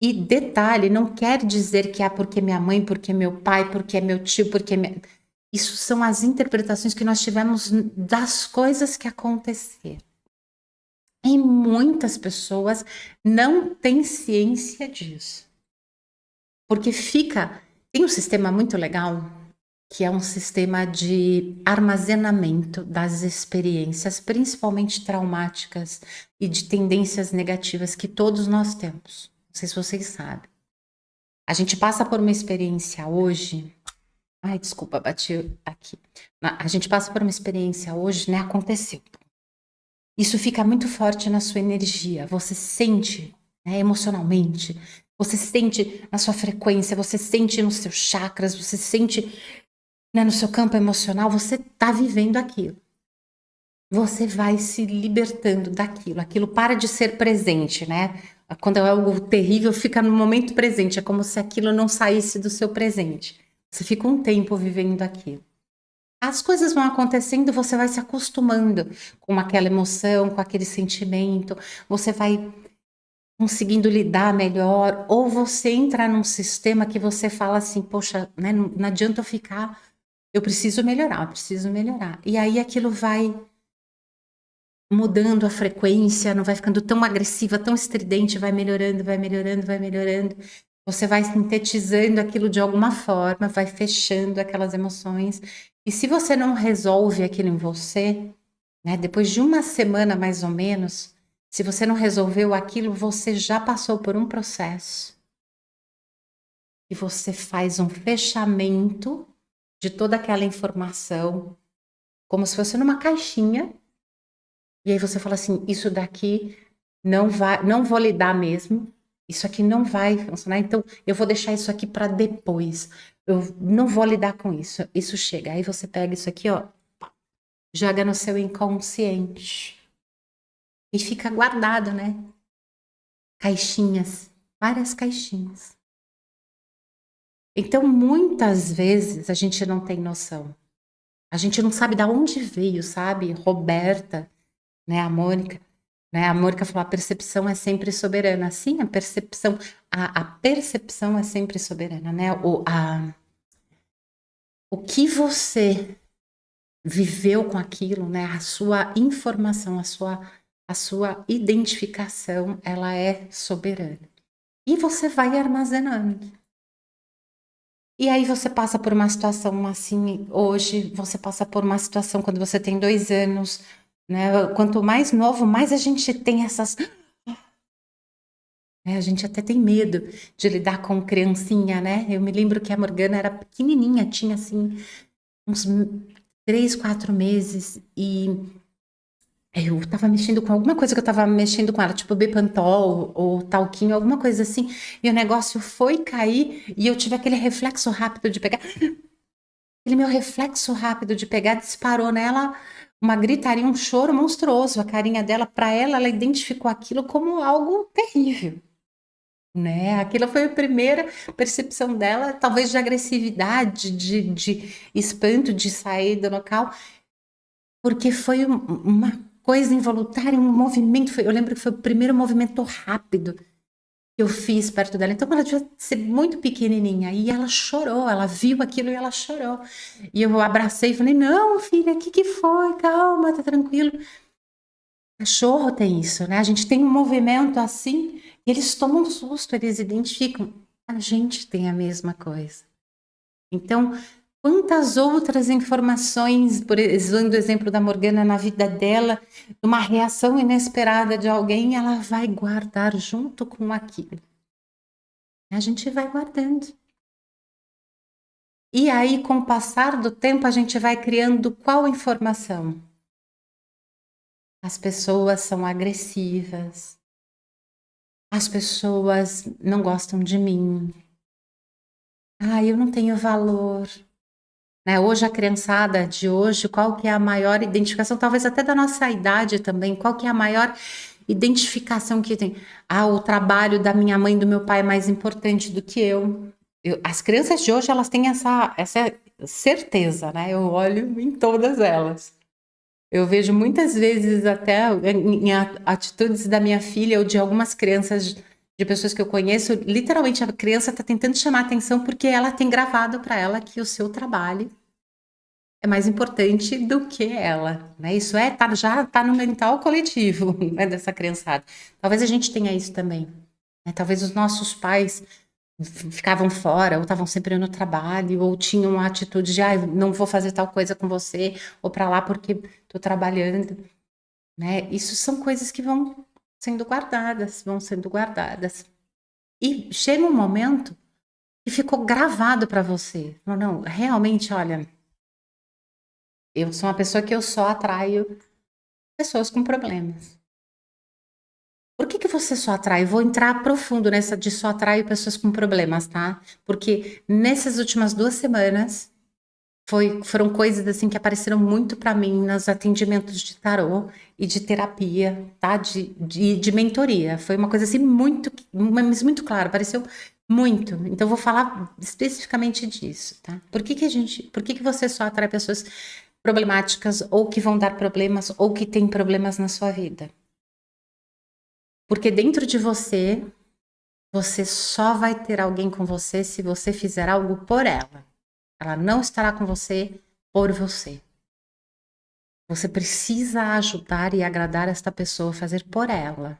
E detalhe, não quer dizer que porque minha mãe, porque meu pai, porque é meu tio, porque... Isso são as interpretações que nós tivemos das coisas que aconteceram. E muitas pessoas não têm ciência disso. Porque tem um sistema muito legal, que é um sistema de armazenamento das experiências, principalmente traumáticas e de tendências negativas que todos nós temos. Não sei se vocês sabem. A gente passa por uma experiência hoje. Ai, desculpa, bati aqui. A gente passa por uma experiência hoje, né? Aconteceu. Isso fica muito forte na sua energia. Você sente, né, emocionalmente. Você sente na sua frequência. Você sente nos seus chakras. Você sente, né, no seu campo emocional. Você está vivendo aquilo. Você vai se libertando daquilo. Aquilo para de ser presente, né? Quando é algo terrível, fica no momento presente. É como se aquilo não saísse do seu presente. Você fica um tempo vivendo aquilo. As coisas vão acontecendo, você vai se acostumando com aquela emoção, com aquele sentimento, você vai conseguindo lidar melhor, ou você entra num sistema que você fala assim, poxa, né, não adianta eu ficar, eu preciso melhorar, eu preciso melhorar. E aí aquilo vai mudando a frequência, não vai ficando tão agressiva, tão estridente, vai melhorando, vai melhorando, vai melhorando. Você vai sintetizando aquilo de alguma forma, vai fechando aquelas emoções. E se você não resolve aquilo em você, né? Depois de uma semana mais ou menos, se você não resolveu aquilo, você já passou por um processo e você faz um fechamento de toda aquela informação, como se fosse numa caixinha, e aí você fala assim: isso daqui não vai, não vou lidar mesmo. Isso aqui não vai funcionar, então eu vou deixar isso aqui para depois. Eu não vou lidar com isso. Isso chega. Aí você pega isso aqui, ó, joga no seu inconsciente e fica guardado, né? Caixinhas, várias caixinhas. Então, muitas vezes a gente não tem noção. A gente não sabe de onde veio, sabe? Roberta, né? A Mônica, né? A Mônica falou: a percepção é sempre soberana. Sim, a percepção é sempre soberana, né? O que você viveu com aquilo, né? A sua informação, a sua identificação, ela é soberana. E você vai armazenando. E aí você passa por uma situação assim, hoje, você passa por uma situação quando você tem 2 anos, né? Quanto mais novo, mais a gente tem essas. Né, a gente até tem medo de lidar com criancinha, né? Eu me lembro que a Morgana era pequenininha, tinha assim uns 3, 4 meses, e eu tava mexendo com alguma coisa que eu tava mexendo com ela, tipo Bepantol ou talquinho, alguma coisa assim, e o negócio foi cair e eu tive aquele reflexo rápido de pegar. Aquele meu reflexo rápido de pegar disparou nela uma gritaria, um choro monstruoso. A carinha dela, para ela, ela identificou aquilo como algo terrível, né? Aquilo foi a primeira percepção dela, talvez de agressividade, de espanto, de sair do local, porque foi uma coisa involuntária, um movimento. Eu lembro que foi o primeiro movimento rápido que eu fiz perto dela. Então ela devia ser muito pequenininha. E ela chorou, ela viu aquilo e ela chorou. E eu abracei e falei: não, filha, o que que foi? Calma, tá tranquilo. Cachorro tem isso, né? A gente tem um movimento assim e eles tomam um susto, eles identificam. A gente tem a mesma coisa. Então, quantas outras informações, usando o exemplo da Morgana na vida dela, uma reação inesperada de alguém, ela vai guardar junto com aquilo. A gente vai guardando. E aí, com o passar do tempo, a gente vai criando qual informação? As pessoas são agressivas, as pessoas não gostam de mim, eu não tenho valor. Né? Hoje, a criançada de hoje, qual que é a maior identificação, talvez até da nossa idade também, qual que é a maior identificação que tem? O trabalho da minha mãe e do meu pai é mais importante do que eu. As crianças de hoje, elas têm essa certeza, né? Eu olho em todas elas. Eu vejo muitas vezes até em atitudes da minha filha ou de algumas crianças, de pessoas que eu conheço, literalmente a criança está tentando chamar atenção porque ela tem gravado para ela que o seu trabalho é mais importante do que ela, né? Isso já está no mental coletivo, né, dessa criançada. Talvez a gente tenha isso também, né? Talvez os nossos pais ficavam fora, ou estavam sempre no trabalho, ou tinham uma atitude de: não vou fazer tal coisa com você, ou para lá porque estou trabalhando, né? Isso são coisas que vão sendo guardadas, vão sendo guardadas. E chega um momento que ficou gravado para você. Não, realmente, olha, eu sou uma pessoa que eu só atraio pessoas com problemas. Por que que você só atrai? Eu vou entrar profundo nessa de só atraio pessoas com problemas, tá? Porque nessas últimas 2 semanas foram coisas assim que apareceram muito para mim nos atendimentos de tarô e de terapia, tá? De mentoria. Foi uma coisa assim mas muito claro, apareceu muito. Então eu vou falar especificamente disso, tá? Por que que você só atrai pessoas problemáticas ou que vão dar problemas ou que têm problemas na sua vida? Porque dentro de você, você só vai ter alguém com você se você fizer algo por ela. Ela não estará com você por você. Você precisa ajudar e agradar esta pessoa, fazer por ela.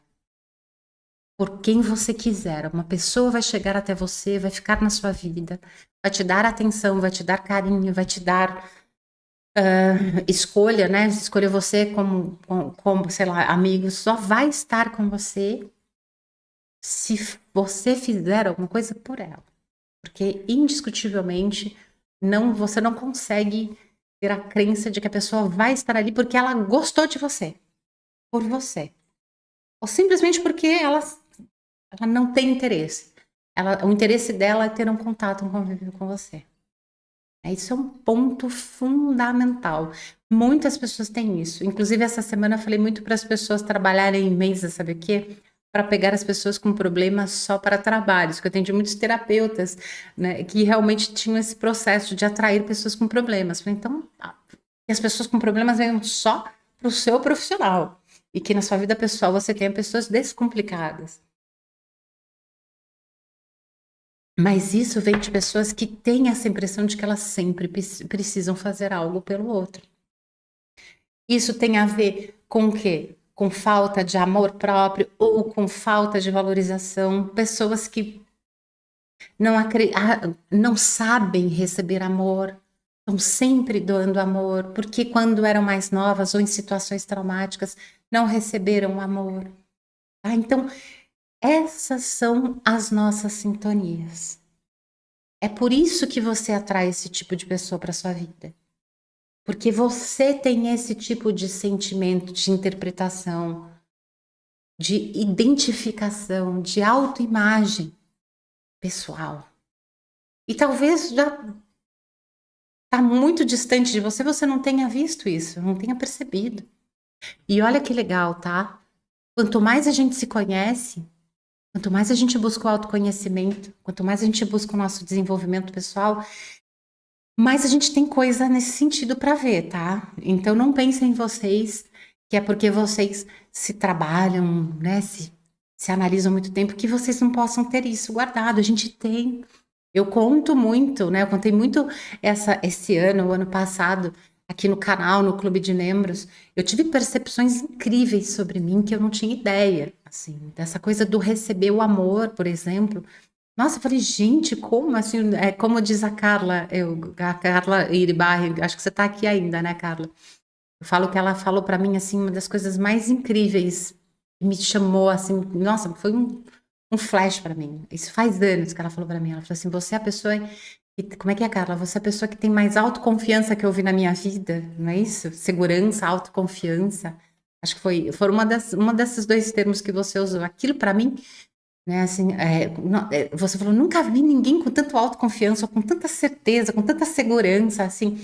Por quem você quiser. Uma pessoa vai chegar até você, vai ficar na sua vida, vai te dar atenção, vai te dar carinho, vai te dar escolha, né? Escolha você como, sei lá, amigo, só vai estar com você se você fizer alguma coisa por ela. Porque indiscutivelmente você não consegue ter a crença de que a pessoa vai estar ali porque ela gostou de você, por você. Ou simplesmente porque ela não tem interesse. O interesse dela é ter um contato, um convívio com você. Isso é um ponto fundamental. Muitas pessoas têm isso. Inclusive, essa semana eu falei muito para as pessoas trabalharem em mesa, sabe o quê? Para pegar as pessoas com problemas só para trabalhos, porque eu atendi muitos terapeutas, né, que realmente tinham esse processo de atrair pessoas com problemas. Falei, então, que as pessoas com problemas venham só para o seu profissional e que na sua vida pessoal você tenha pessoas descomplicadas. Mas isso vem de pessoas que têm essa impressão de que elas sempre precisam fazer algo pelo outro. Isso tem a ver com o quê? Com falta de amor próprio ou com falta de valorização. Pessoas que não sabem receber amor, estão sempre doando amor, porque quando eram mais novas ou em situações traumáticas, não receberam amor. Então, essas são as nossas sintonias. É por isso que você atrai esse tipo de pessoa para sua vida. Porque você tem esse tipo de sentimento, de interpretação, de identificação, de autoimagem pessoal. E talvez já está muito distante de você, você não tenha visto isso, não tenha percebido. E olha que legal, tá? Quanto mais a gente se conhece, quanto mais a gente busca o autoconhecimento, quanto mais a gente busca o nosso desenvolvimento pessoal, mais a gente tem coisa nesse sentido para ver, tá? Então não pensem em vocês que é porque vocês se trabalham, né? Se analisam muito tempo que vocês não possam ter isso guardado. A gente tem. Eu conto muito, né? Eu contei muito esse ano, o ano passado, aqui no canal, no Clube de Membros. Eu tive percepções incríveis sobre mim que eu não tinha ideia, assim, dessa coisa do receber o amor, por exemplo. Nossa, eu falei, gente, como assim? É como diz a Carla Iribarri, acho que você está aqui ainda, né, Carla? Eu falo que ela falou para mim assim uma das coisas mais incríveis, me chamou assim, nossa, foi um flash para mim. Isso faz anos que ela falou para mim. Ela falou assim: "Você é a pessoa como é que é, Carla? Você é a pessoa que tem mais autoconfiança que eu vi na minha vida, não é isso? Segurança, autoconfiança. Acho que foi uma desses dois termos que você usou. Aquilo para mim, né, assim, você falou, nunca vi ninguém com tanto autoconfiança, com tanta certeza, com tanta segurança, assim.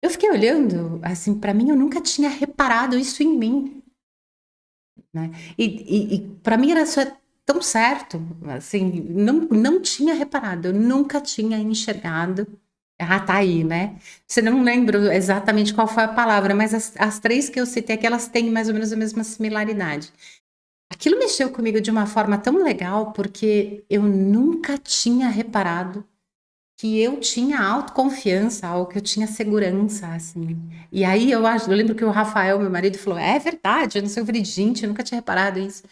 Eu fiquei olhando, assim, para mim, eu nunca tinha reparado isso em mim, né? E para mim era só tão certo, assim, não tinha reparado, eu nunca tinha enxergado. Ah, tá aí, né? Você não lembra exatamente qual foi a palavra, mas as três que eu citei aqui, elas têm mais ou menos a mesma similaridade. Aquilo mexeu comigo de uma forma tão legal, porque eu nunca tinha reparado que eu tinha autoconfiança, ou que eu tinha segurança, assim. E aí eu lembro que o Rafael, meu marido, falou: é verdade, eu não sei, eu falei, gente, eu nunca tinha reparado isso.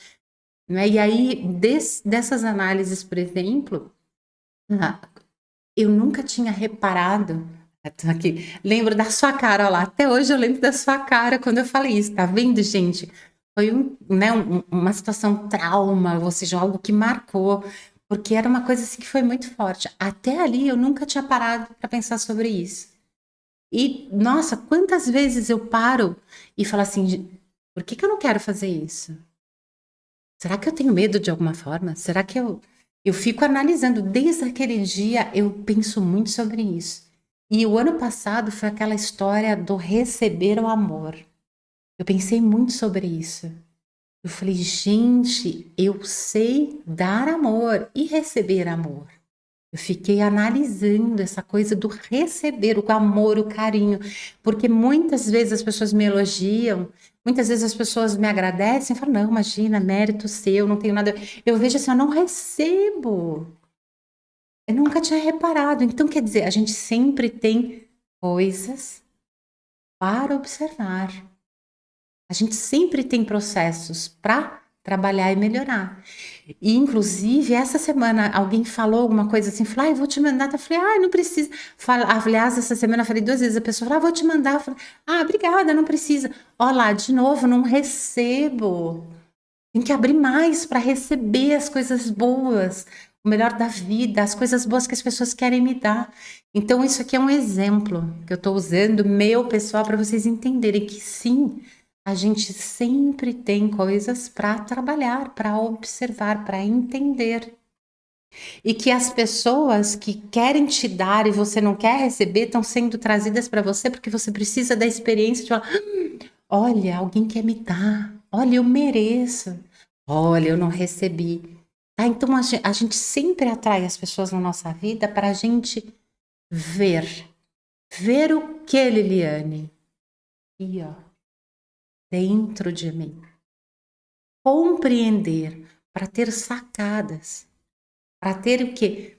Né? E aí, dessas análises, por exemplo, ah, eu nunca tinha reparado. Tô aqui, lembro da sua cara, olha lá, até hoje eu lembro da sua cara quando eu falei isso, tá vendo, gente? Foi né, uma situação trauma, ou seja, algo que marcou, porque era uma coisa assim que foi muito forte. Até ali eu nunca tinha parado para pensar sobre isso. E, nossa, quantas vezes eu paro e falo assim, por que que eu não quero fazer isso? Será que eu tenho medo de alguma forma? Será que eu fico analisando? Desde aquele dia eu penso muito sobre isso. E o ano passado foi aquela história do receber o amor. Eu pensei muito sobre isso. Eu falei, gente, eu sei dar amor e receber amor. Eu fiquei analisando essa coisa do receber o amor, o carinho, porque muitas vezes as pessoas me elogiam, muitas vezes as pessoas me agradecem, falam, não, imagina, mérito seu, não tenho nada. Eu vejo assim, eu não recebo. Eu nunca tinha reparado. Então, quer dizer, a gente sempre tem coisas para observar. A gente sempre tem processos para trabalhar e melhorar. E, inclusive, essa semana alguém falou alguma coisa assim, falou, eu vou te mandar. Eu falei, não precisa. Aliás, essa semana eu falei 2 vezes, a pessoa falou, vou te mandar. Eu falei, obrigada, não precisa. Olha lá, de novo, não recebo. Tem que abrir mais para receber as coisas boas, o melhor da vida, as coisas boas que as pessoas querem me dar. Então, isso aqui é um exemplo que eu estou usando, meu pessoal, para vocês entenderem que sim, a gente sempre tem coisas para trabalhar, para observar, para entender. E que as pessoas que querem te dar e você não quer receber estão sendo trazidas para você porque você precisa da experiência de falar: olha, alguém quer me dar, olha, eu mereço, olha, eu não recebi. Tá? Então a gente sempre atrai as pessoas na nossa vida para a gente ver. Ver o que, Liliane? Aqui, ó, dentro de mim. Compreender, para ter sacadas, para ter o quê?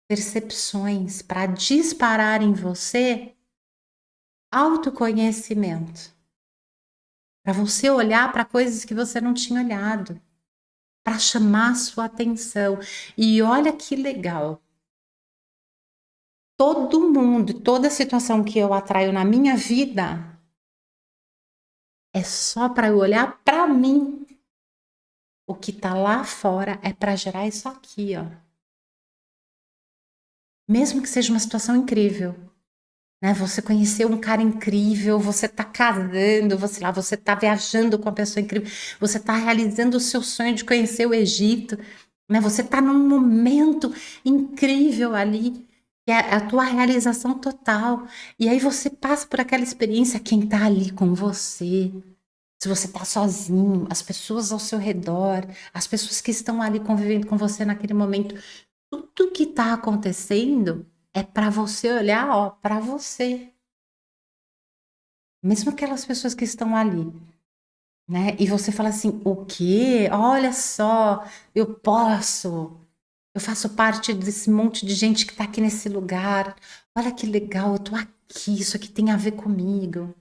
Percepções, para disparar em você autoconhecimento. Para você olhar para coisas que você não tinha olhado, para chamar sua atenção. E olha que legal. Todo mundo, toda situação que eu atraio na minha vida é só para eu olhar para mim. O que tá lá fora é para gerar isso aqui, ó. Mesmo que seja uma situação incrível, né? Você conheceu um cara incrível, você tá casando, você tá viajando com uma pessoa incrível, você tá realizando o seu sonho de conhecer o Egito, né? Você tá num momento incrível ali, que é a tua realização total. E aí você passa por aquela experiência, quem tá ali com você, se você tá sozinho, as pessoas ao seu redor, as pessoas que estão ali convivendo com você naquele momento, tudo que tá acontecendo é para você olhar, ó, para você. Mesmo aquelas pessoas que estão ali, né? E você fala assim: o quê? Olha só, eu faço parte desse monte de gente que tá aqui nesse lugar. Olha que legal, eu tô aqui, isso aqui tem a ver comigo.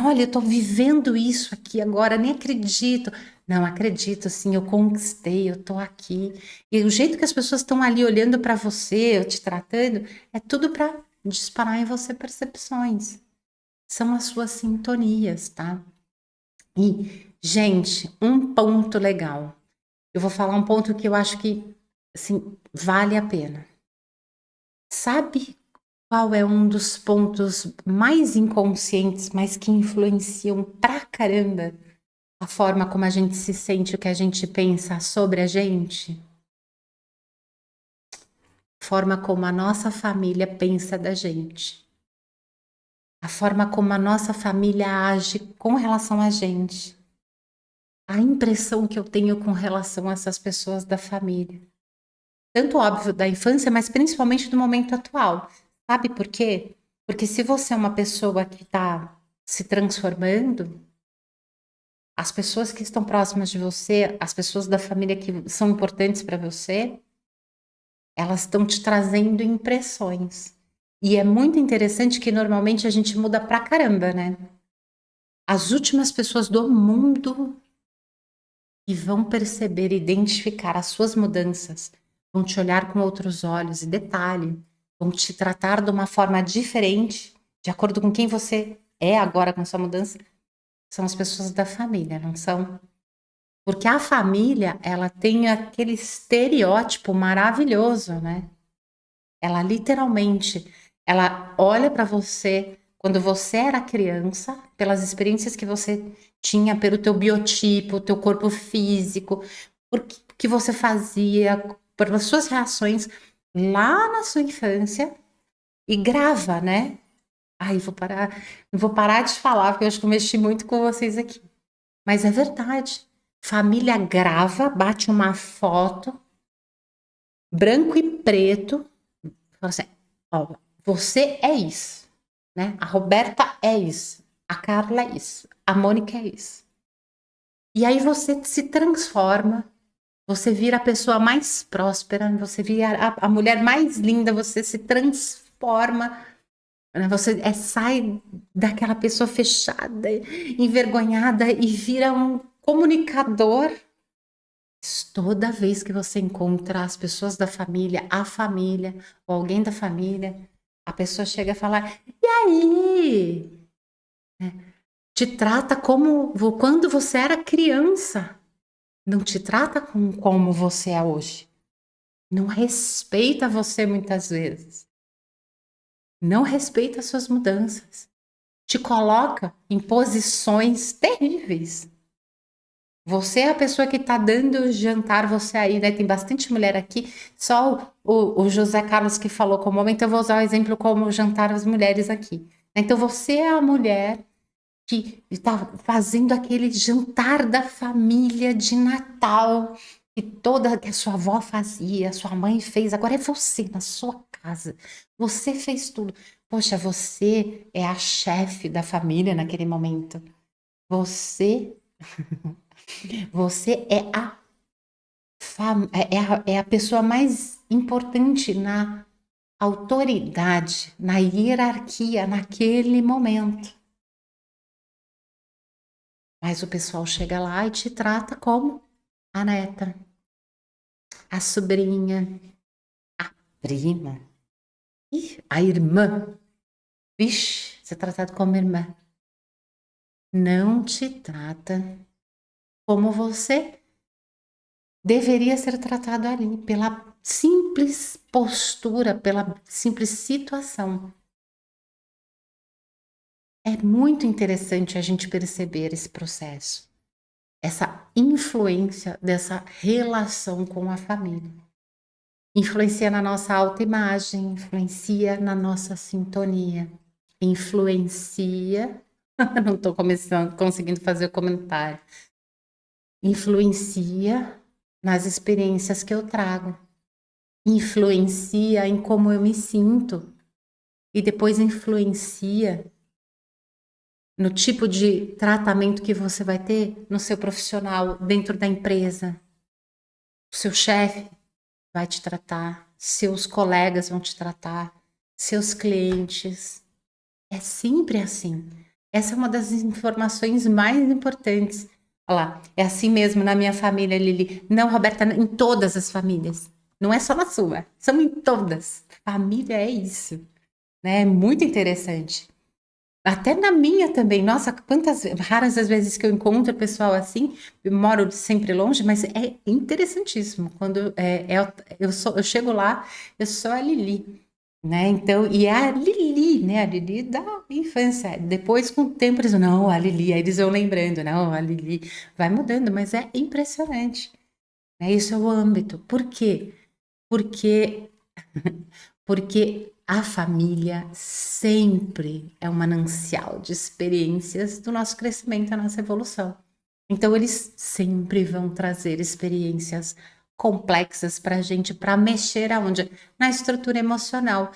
Olha, eu tô vivendo isso aqui agora, nem acredito. Não, acredito, sim, eu conquistei, eu tô aqui. E o jeito que as pessoas estão ali olhando para você, ou te tratando, é tudo para disparar em você percepções. São as suas sintonias, tá? E, gente, um ponto legal. Eu vou falar um ponto que eu acho que, assim, vale a pena. Sabe qual é um dos pontos mais inconscientes, mas que influenciam pra caramba a forma como a gente se sente, o que a gente pensa sobre a gente? A forma como a nossa família pensa da gente. A forma como a nossa família age com relação a gente. A impressão que eu tenho com relação a essas pessoas da família. Tanto óbvio da infância, mas principalmente do momento atual. Sabe por quê? Porque se você é uma pessoa que está se transformando, as pessoas que estão próximas de você, as pessoas da família que são importantes para você, elas estão te trazendo impressões. E é muito interessante que normalmente a gente muda pra caramba, né? As últimas pessoas do mundo que vão perceber e identificar as suas mudanças, vão te olhar com outros olhos, e detalhe, vão te tratar de uma forma diferente, de acordo com quem você é agora com a sua mudança, são as pessoas da família, não são? Porque a família, ela tem aquele estereótipo maravilhoso, né? Ela literalmente, ela olha para você quando você era criança, pelas experiências que você tinha, pelo teu biotipo, teu corpo físico, por que você fazia, pelas suas reações lá na sua infância e grava, né? Ai, vou parar de falar, porque eu acho que eu mexi muito com vocês aqui. Mas é verdade. Família grava, bate uma foto, branco e preto, fala assim, ó, você é isso, né? A Roberta é isso, a Carla é isso, a Mônica é isso. E aí você se transforma, você vira a pessoa mais próspera, você vira a mulher mais linda, você se transforma, né? Você sai daquela pessoa fechada, envergonhada e vira um comunicador, toda vez que você encontra as pessoas da família, a família, ou alguém da família, a pessoa chega a falar: e aí? Te trata como quando você era criança. Não te trata como você é hoje. Não respeita você muitas vezes. Não respeita as suas mudanças. Te coloca em posições terríveis. Você é a pessoa que está dando o jantar, você aí, né? Tem bastante mulher aqui. Só o José Carlos que falou como homem, então eu vou usar o exemplo como jantar as mulheres aqui. Então você é a mulher que está fazendo aquele jantar da família de Natal que a sua avó fazia, a sua mãe fez. Agora é você na sua casa. Você fez tudo. Poxa, você é a chefe da família naquele momento. Você, você é a pessoa mais importante na autoridade, na hierarquia naquele momento. Mas o pessoal chega lá e te trata como a neta, a sobrinha, a prima, a irmã. Vixe, você é tratado como irmã. Não te trata como você deveria ser tratado ali, pela simples postura, pela simples situação. É muito interessante a gente perceber esse processo, essa influência dessa relação com a família. Influencia na nossa autoimagem, influencia na nossa sintonia, influencia. Não estou conseguindo fazer o comentário. Influencia nas experiências que eu trago, influencia em como eu me sinto e depois influencia no tipo de tratamento que você vai ter no seu profissional, dentro da empresa. O seu chefe vai te tratar, seus colegas vão te tratar, seus clientes. É sempre assim. Essa é uma das informações mais importantes. Olha lá, é assim mesmo na minha família, Lili. Não, Roberta, em todas as famílias. Não é só na sua, são em todas. Família é isso, né? É muito interessante. Até na minha também. Nossa, quantas raras as vezes que eu encontro pessoal assim. Eu moro sempre longe, mas é interessantíssimo. Quando eu chego lá, eu sou a Lili, né? Então, e é a Lili, né? A Lili da infância. Depois, com o tempo, eles não, a Lili, aí eles vão lembrando, não, a Lili vai mudando, mas é impressionante, né? Isso é o âmbito. Por quê? Porque porque a família sempre é um manancial de experiências do nosso crescimento, da nossa evolução. Então, eles sempre vão trazer experiências complexas para a gente, para mexer aonde? Na estrutura emocional.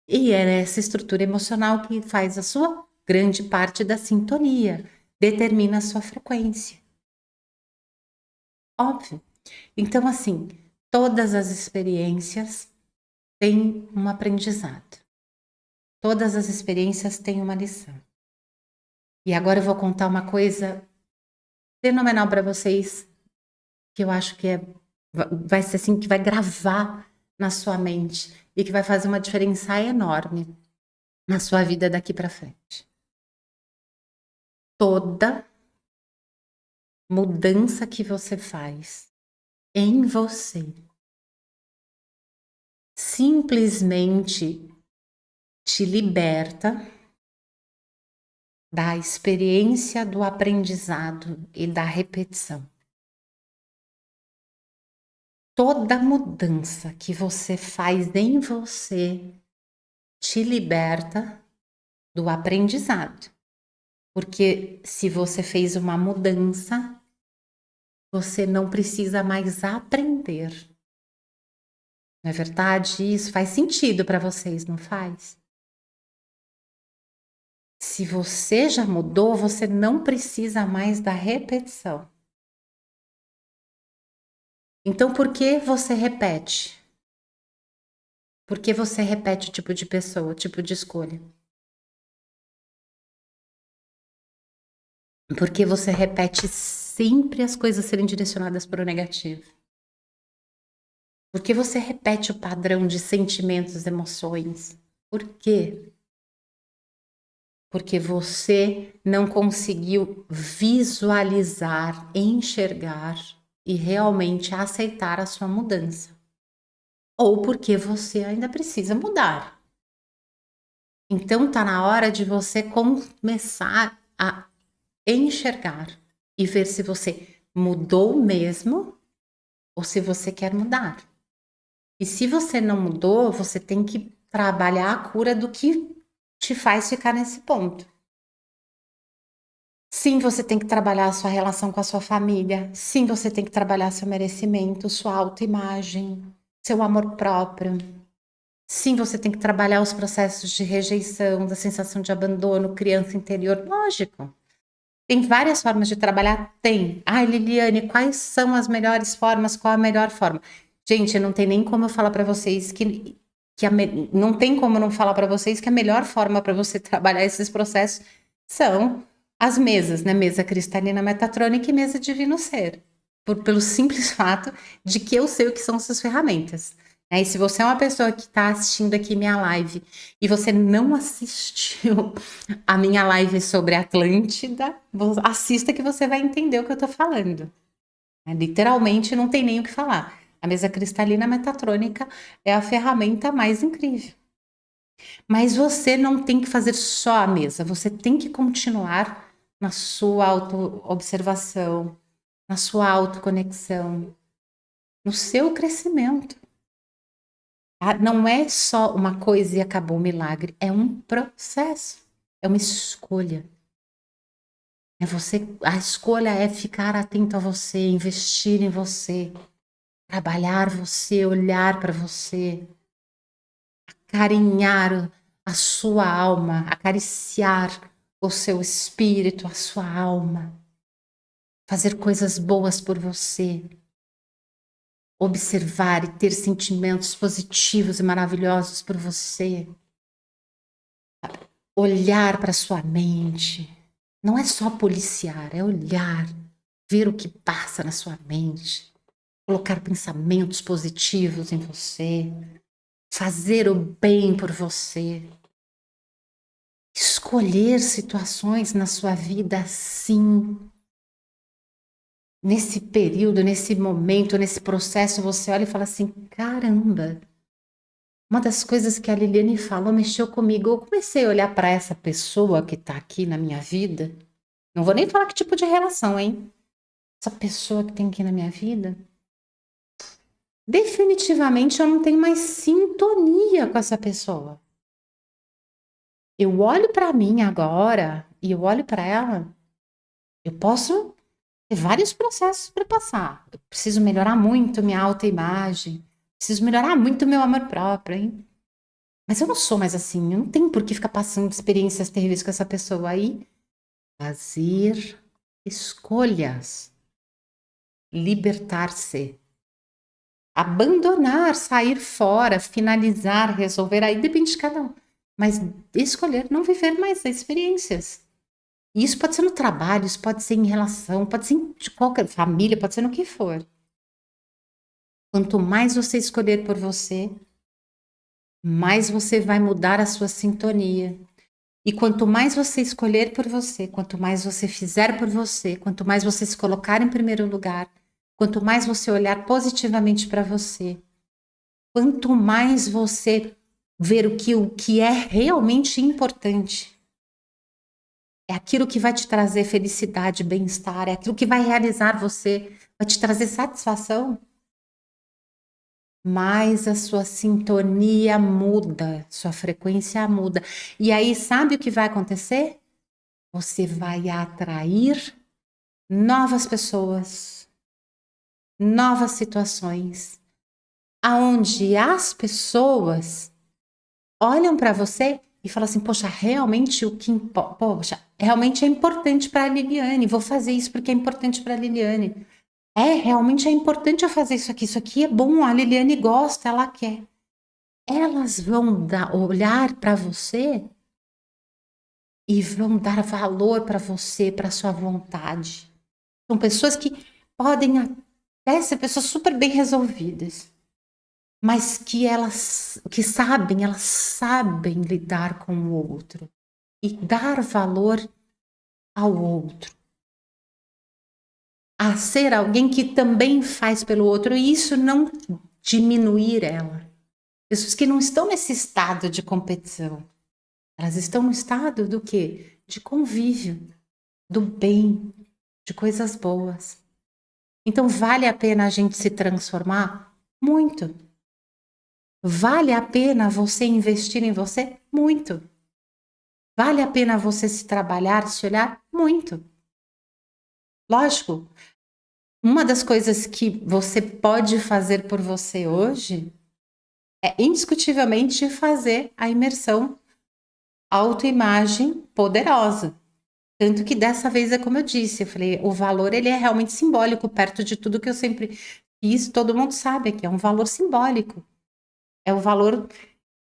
E é essa estrutura emocional que faz a sua grande parte da sintonia, determina a sua frequência. Óbvio. Então, assim, todas as experiências têm um aprendizado. Todas as experiências têm uma lição. E agora eu vou contar uma coisa fenomenal para vocês, que eu acho que vai ser assim, que vai gravar na sua mente e que vai fazer uma diferença enorme na sua vida daqui para frente. Toda mudança que você faz em você simplesmente te liberta da experiência do aprendizado e da repetição. Toda mudança que você faz em você te liberta do aprendizado. Porque se você fez uma mudança, você não precisa mais aprender. Não é verdade? Isso faz sentido para vocês, não faz? Se você já mudou, você não precisa mais da repetição. Então, por que você repete? Por que você repete o tipo de pessoa, o tipo de escolha? Porque você repete sempre as coisas serem direcionadas para o negativo? Por que você repete o padrão de sentimentos, emoções? Por quê? Porque você não conseguiu visualizar, enxergar e realmente aceitar a sua mudança. Ou porque você ainda precisa mudar. Então tá na hora de você começar a enxergar e ver se você mudou mesmo ou se você quer mudar. E se você não mudou, você tem que trabalhar a cura do que te faz ficar nesse ponto. Sim, você tem que trabalhar a sua relação com a sua família. Sim, você tem que trabalhar seu merecimento, sua autoimagem, seu amor próprio. Sim, você tem que trabalhar os processos de rejeição, da sensação de abandono, criança interior. Lógico. Tem várias formas de trabalhar? Tem. Ai, Liliane, quais são as melhores formas? Qual a melhor forma? Gente, não tem nem como eu falar para vocês não tem como não falar para vocês que a melhor forma para você trabalhar esses processos são as mesas, né? Mesa cristalina metatrônica e mesa divino ser. Pelo simples fato de que eu sei o que são essas ferramentas. Né? E se você é uma pessoa que está assistindo aqui minha live e você não assistiu a minha live sobre Atlântida, assista que você vai entender o que eu estou falando. Literalmente não tem nem o que falar. A mesa cristalina metatrônica é a ferramenta mais incrível. Mas você não tem que fazer só a mesa, você tem que continuar na sua auto-observação, na sua autoconexão, no seu crescimento. Não é só uma coisa e acabou o milagre, é um processo, é uma escolha. A escolha é ficar atento a você, investir em você, trabalhar você, olhar para você, acarinhar a sua alma, acariciar o seu espírito, a sua alma, fazer coisas boas por você, observar e ter sentimentos positivos e maravilhosos por você, olhar para sua mente. Não é só policiar, é olhar, ver o que passa na sua mente, colocar pensamentos positivos em você, fazer o bem por você, escolher situações na sua vida assim. Nesse período, nesse momento, nesse processo, você olha e fala assim: caramba, uma das coisas que a Liliane falou mexeu comigo. Eu comecei a olhar para essa pessoa que está aqui na minha vida. Não vou nem falar que tipo de relação, hein? Essa pessoa que tem aqui na minha vida. Definitivamente eu não tenho mais sintonia com essa pessoa. Eu olho para mim agora e eu olho para ela. Eu posso ter vários processos para passar. Eu preciso melhorar muito minha autoimagem. Preciso melhorar muito meu amor próprio, hein? Mas eu não sou mais assim. Eu não tenho por que ficar passando experiências terríveis com essa pessoa aí. Fazer escolhas. Libertar-se. Abandonar, sair fora, finalizar, resolver. Aí depende de cada um. Mas escolher não viver mais experiências. E isso pode ser no trabalho, isso pode ser em relação, pode ser em qualquer família, pode ser no que for. Quanto mais você escolher por você, mais você vai mudar a sua sintonia. E quanto mais você escolher por você, quanto mais você fizer por você, quanto mais você se colocar em primeiro lugar, quanto mais você olhar positivamente para você, quanto mais você ver o que é realmente importante, é aquilo que vai te trazer felicidade, bem-estar, é aquilo que vai realizar você, vai te trazer satisfação, mais a sua sintonia muda, sua frequência muda. E aí, sabe o que vai acontecer? Você vai atrair novas pessoas, novas situações, aonde as pessoas olham para você e falam assim: poxa, realmente poxa, realmente é importante para a Liliane, vou fazer isso porque é importante para a Liliane. Realmente é importante eu fazer isso aqui é bom, a Liliane gosta, ela quer. Elas vão olhar para você e vão dar valor para você, para sua vontade. São pessoas que podem até ser pessoas super bem resolvidas, mas que elas sabem lidar com o outro e dar valor ao outro, a ser alguém que também faz pelo outro, e isso não diminuir ela. Pessoas que não estão nesse estado de competição, elas estão no estado do quê? De convívio, do bem, de coisas boas. Então vale a pena a gente se transformar? Muito. Vale a pena você investir em você? Muito. Vale a pena você se trabalhar, se olhar? Muito. Lógico, uma das coisas que você pode fazer por você hoje é indiscutivelmente fazer a imersão autoimagem poderosa. Tanto que dessa vez é como eu disse, eu falei, o valor ele é realmente simbólico, perto de tudo que eu sempre fiz, todo mundo sabe que é um valor simbólico. É o valor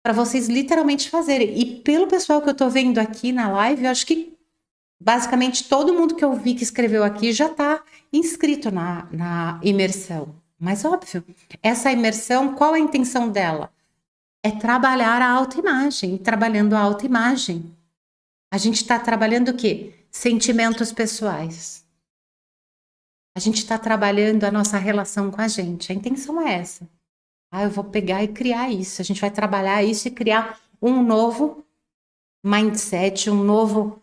para vocês literalmente fazerem. E pelo pessoal que eu tô vendo aqui na live, eu acho que basicamente todo mundo que eu vi que escreveu aqui já está inscrito na imersão. Mas óbvio, essa imersão, qual a intenção dela? É trabalhar a autoimagem. E trabalhando a autoimagem, a gente está trabalhando o quê? Sentimentos pessoais. A gente está trabalhando a nossa relação com a gente. A intenção é essa. Eu vou pegar e criar isso. A gente vai trabalhar isso e criar um novo mindset, um novo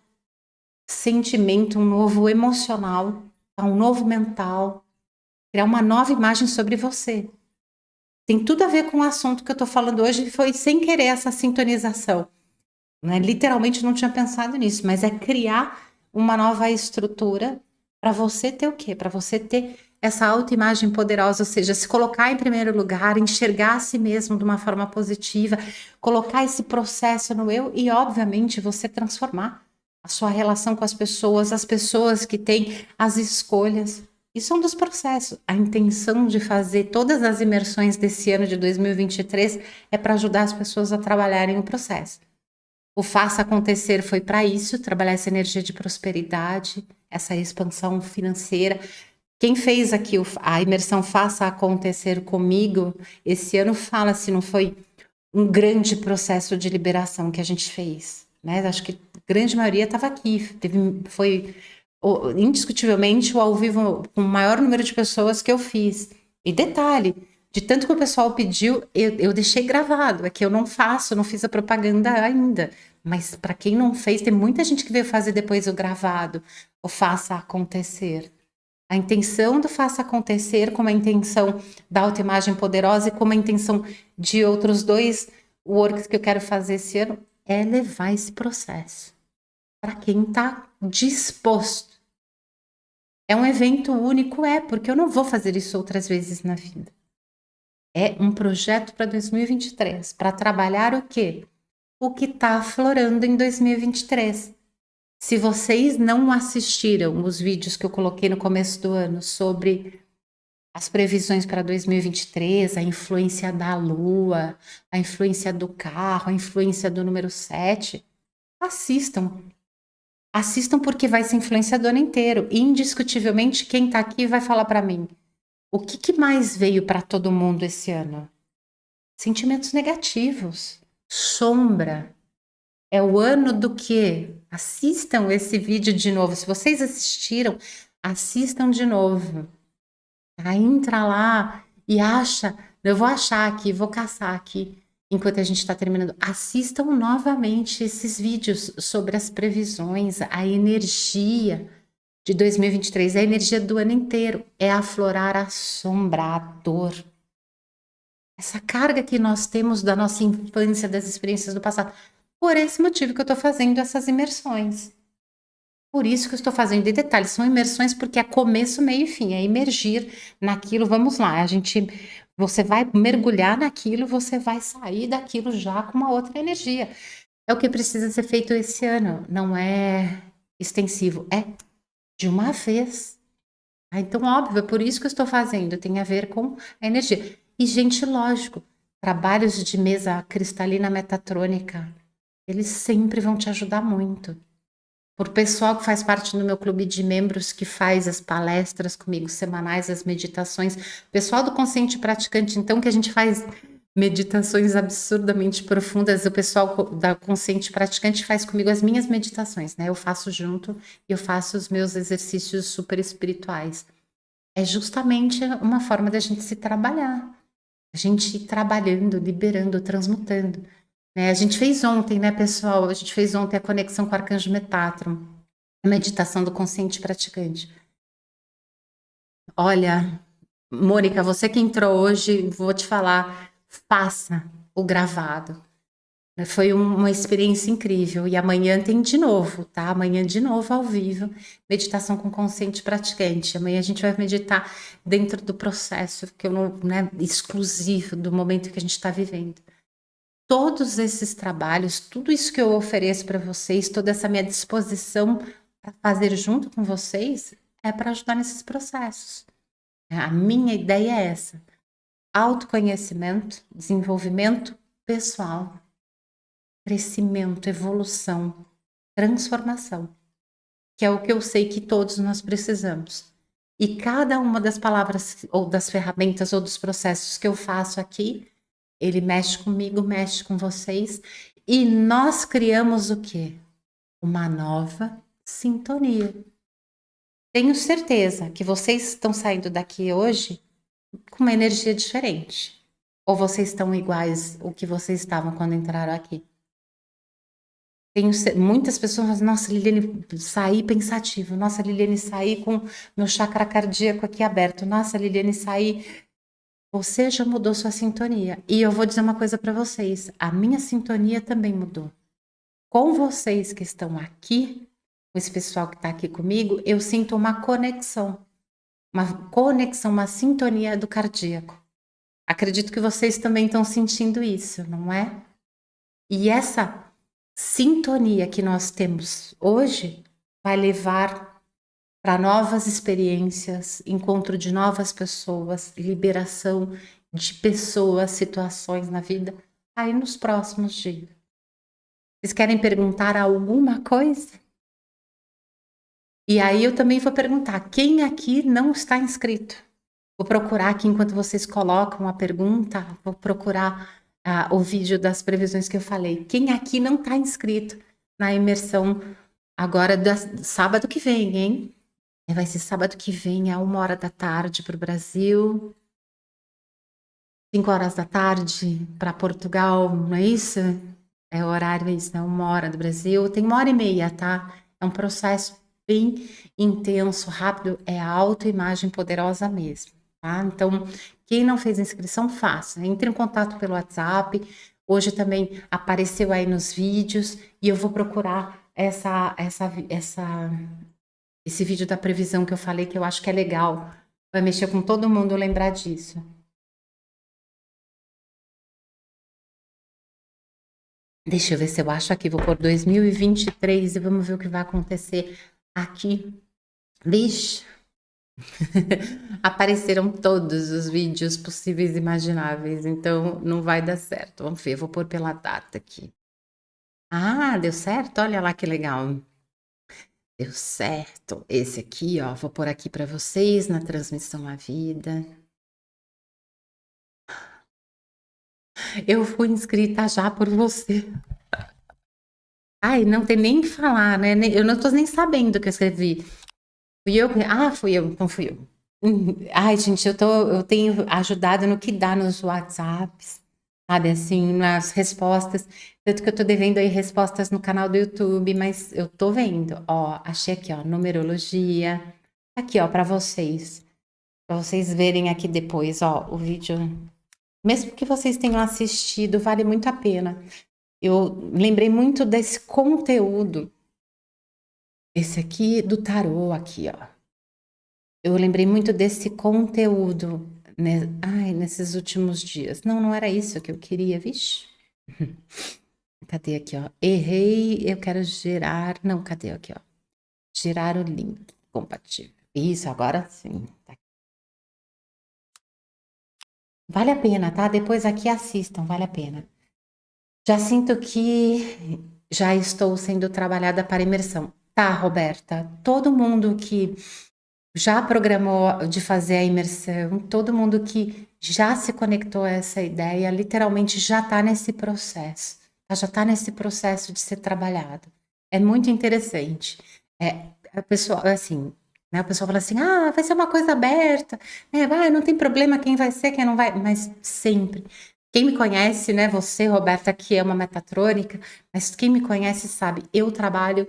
sentimento, um novo emocional, um novo mental, criar uma nova imagem sobre você. Tem tudo a ver com o assunto que eu estou falando hoje, foi sem querer essa sintonização. Né? Literalmente não tinha pensado nisso, mas é criar uma nova estrutura para você ter o quê? Para você ter essa autoimagem poderosa, ou seja, se colocar em primeiro lugar, enxergar a si mesmo de uma forma positiva, colocar esse processo no eu e, obviamente, você transformar a sua relação com as pessoas que têm as escolhas. Isso é um dos processos. A intenção de fazer todas as imersões desse ano de 2023 é para ajudar as pessoas a trabalharem o processo. O Faça Acontecer foi para isso, trabalhar essa energia de prosperidade, essa expansão financeira. Quem fez aqui a imersão Faça Acontecer comigo esse ano fala se não foi um grande processo de liberação que a gente fez, né? Acho que a grande maioria estava aqui, foi indiscutivelmente o ao vivo com o maior número de pessoas que eu fiz. E detalhe, de tanto que o pessoal pediu, eu deixei gravado, é que eu não faço, não fiz a propaganda ainda. Mas para quem não fez, tem muita gente que veio fazer depois o gravado, o Faça Acontecer. A intenção do Faça Acontecer, como a intenção da autoimagem poderosa e como a intenção de outros dois works que eu quero fazer esse ano, é levar esse processo para quem está disposto. É um evento único, porque eu não vou fazer isso outras vezes na vida. É um projeto para 2023, para trabalhar o quê? O que está aflorando em 2023. Se vocês não assistiram os vídeos que eu coloquei no começo do ano sobre as previsões para 2023, a influência da lua, a influência do carro, a influência do número 7, assistam. Assistam porque vai ser influência do ano inteiro. Indiscutivelmente, quem está aqui vai falar para mim. O que mais veio para todo mundo esse ano? Sentimentos negativos, sombra. É o ano do quê? Assistam esse vídeo de novo. Se vocês assistiram, assistam de novo. Aí entra lá e acha, eu vou achar aqui, vou caçar aqui, enquanto a gente está terminando. Assistam novamente esses vídeos sobre as previsões, a energia de 2023, a energia do ano inteiro. É aflorar a sombra, a dor. Essa carga que nós temos da nossa infância, das experiências do passado. Por esse motivo que eu estou fazendo essas imersões. Por isso que eu estou fazendo em detalhes, são imersões porque é começo, meio e fim, é imergir naquilo, vamos lá, você vai mergulhar naquilo, você vai sair daquilo já com uma outra energia. É o que precisa ser feito esse ano, não é extensivo, é de uma vez. Então, óbvio, é por isso que eu estou fazendo, tem a ver com a energia. E, gente, lógico, trabalhos de mesa cristalina metatrônica, eles sempre vão te ajudar muito. por pessoal que faz parte do meu clube de membros, que faz as palestras comigo semanais, as meditações, pessoal do Consciente Praticante, então, que a gente faz meditações absurdamente profundas, o pessoal da Consciente Praticante faz comigo as minhas meditações, né? Eu faço junto e eu faço os meus exercícios super espirituais. É justamente uma forma da gente se trabalhar, a gente ir trabalhando, liberando, transmutando. Né? A gente fez ontem, né, pessoal? A gente fez ontem a conexão com o Arcanjo Metatron, a meditação do consciente praticante. Olha, Mônica, você que entrou hoje, vou te falar, faça o gravado. Foi uma experiência incrível. E amanhã tem de novo, tá? Amanhã de novo ao vivo, meditação com consciente praticante. Amanhã a gente vai meditar dentro do processo que eu não, né, exclusivo do momento que a gente está vivendo. Todos esses trabalhos, tudo isso que eu ofereço para vocês, toda essa minha disposição para fazer junto com vocês, é para ajudar nesses processos. A minha ideia é essa: autoconhecimento, desenvolvimento pessoal, crescimento, evolução, transformação, que é o que eu sei que todos nós precisamos. E cada uma das palavras, ou das ferramentas, ou dos processos que eu faço aqui, ele mexe comigo, mexe com vocês, e nós criamos o quê? Uma nova sintonia. Tenho certeza que vocês estão saindo daqui hoje com uma energia diferente. Ou vocês estão iguais ao que vocês estavam quando entraram aqui? Muitas pessoas falam, nossa, Liliane, saí pensativo. Nossa, Liliane, saí com meu chakra cardíaco aqui aberto. Nossa, Liliane, saí. Você já mudou sua sintonia. E eu vou dizer uma coisa para vocês: a minha sintonia também mudou. Com vocês que estão aqui, com esse pessoal que está aqui comigo, eu sinto uma conexão, uma sintonia do cardíaco. Acredito que vocês também estão sentindo isso, não é? E essa sintonia que nós temos hoje vai levar para novas experiências, encontro de novas pessoas, liberação de pessoas, situações na vida, aí nos próximos dias. Vocês querem perguntar alguma coisa? E aí eu também vou perguntar, quem aqui não está inscrito? Vou procurar aqui, enquanto vocês colocam a pergunta, vou procurar o vídeo das previsões que eu falei. Quem aqui não está inscrito na imersão agora, sábado que vem, hein? Vai ser sábado que vem, a 1h da tarde para o Brasil, 5 horas da tarde para Portugal, não é isso? É o horário, é isso, né? 1h do Brasil. Tem 1h30, tá? É um processo bem intenso, rápido, é a autoimagem poderosa mesmo, tá? Então, quem não fez inscrição, faça. Entre em contato pelo WhatsApp. Hoje também apareceu aí nos vídeos e eu vou procurar esse vídeo da previsão que eu falei, que eu acho que é legal. Vai mexer com todo mundo lembrar disso. Deixa eu ver se eu acho aqui. Vou por 2023 e vamos ver o que vai acontecer aqui. Vixe! Apareceram todos os vídeos possíveis e imagináveis, então não vai dar certo. Vamos ver, vou pôr pela data aqui. Ah, deu certo? Olha lá que legal. Deu certo. Esse aqui, ó, vou pôr aqui para vocês na transmissão à vida. Eu fui inscrita já por você. Ai, não tem nem que falar, né? Eu não tô nem sabendo o que eu escrevi. Fui eu? Ah, fui eu, então fui eu. Ai, gente, eu tenho ajudado no que dá nos WhatsApps, sabe, assim, nas respostas. Tanto que eu tô devendo aí respostas no canal do YouTube, mas eu tô vendo. Ó, achei aqui, ó, numerologia. Aqui, ó, para vocês. Para vocês verem aqui depois, ó, o vídeo. Mesmo que vocês tenham assistido, vale muito a pena. Eu lembrei muito desse conteúdo. Esse aqui do tarô, aqui, ó. Eu lembrei muito desse conteúdo, né? Ai, nesses últimos dias. Não, não era isso que eu queria, vixe. Cadê aqui, ó? Errei, eu quero gerar. Não, cadê aqui, ó? Gerar o link compatível. Isso, agora sim. Vale a pena, tá? Depois aqui assistam, vale a pena. Já sinto que já estou sendo trabalhada para imersão. Tá, Roberta, todo mundo que já programou de fazer a imersão, todo mundo que já se conectou a essa ideia, literalmente já está nesse processo, tá? Já está nesse processo de ser trabalhado. É muito interessante. A pessoa, assim, né, o pessoal fala assim, ah, vai ser uma coisa aberta, né, vai, não tem problema quem vai ser, quem não vai, mas sempre. Quem me conhece, né, você, Roberta, que é uma metatrônica, mas quem me conhece sabe, eu trabalho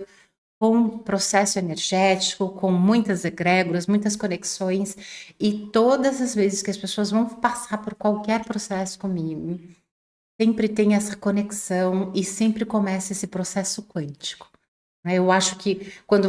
com processo energético, com muitas egrégoras, muitas conexões, e todas as vezes que as pessoas vão passar por qualquer processo comigo, sempre tem essa conexão e sempre começa esse processo quântico. Eu acho que quando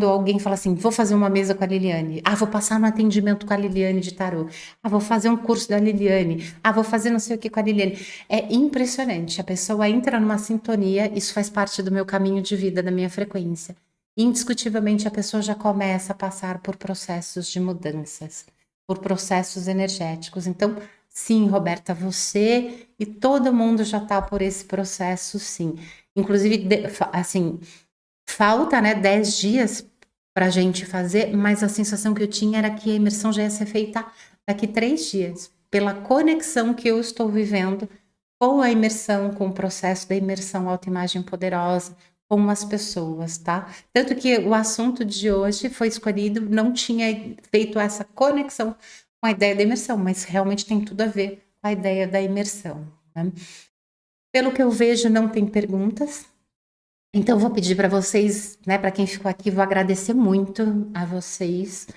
alguém fala assim, vou fazer uma mesa com a Liliane, ah, vou passar no atendimento com a Liliane de tarô, ah, vou fazer um curso da Liliane, ah, vou fazer não sei o que com a Liliane. É impressionante, a pessoa entra numa sintonia, isso faz parte do meu caminho de vida, da minha frequência. Indiscutivelmente, a pessoa já começa a passar por processos de mudanças, por processos energéticos. Então, sim, Roberta, você e todo mundo já está por esse processo, sim. Inclusive, assim, falta, né, 10 dias para a gente fazer, mas a sensação que eu tinha era que a imersão já ia ser feita daqui 3 dias, pela conexão que eu estou vivendo com a imersão, com o processo da imersão autoimagem poderosa, com as pessoas, tá? Tanto que o assunto de hoje foi escolhido, não tinha feito essa conexão com a ideia da imersão, mas realmente tem tudo a ver com a ideia da imersão, né? Pelo que eu vejo, não tem perguntas. Então, vou pedir para vocês, né, para quem ficou aqui, vou agradecer muito a vocês.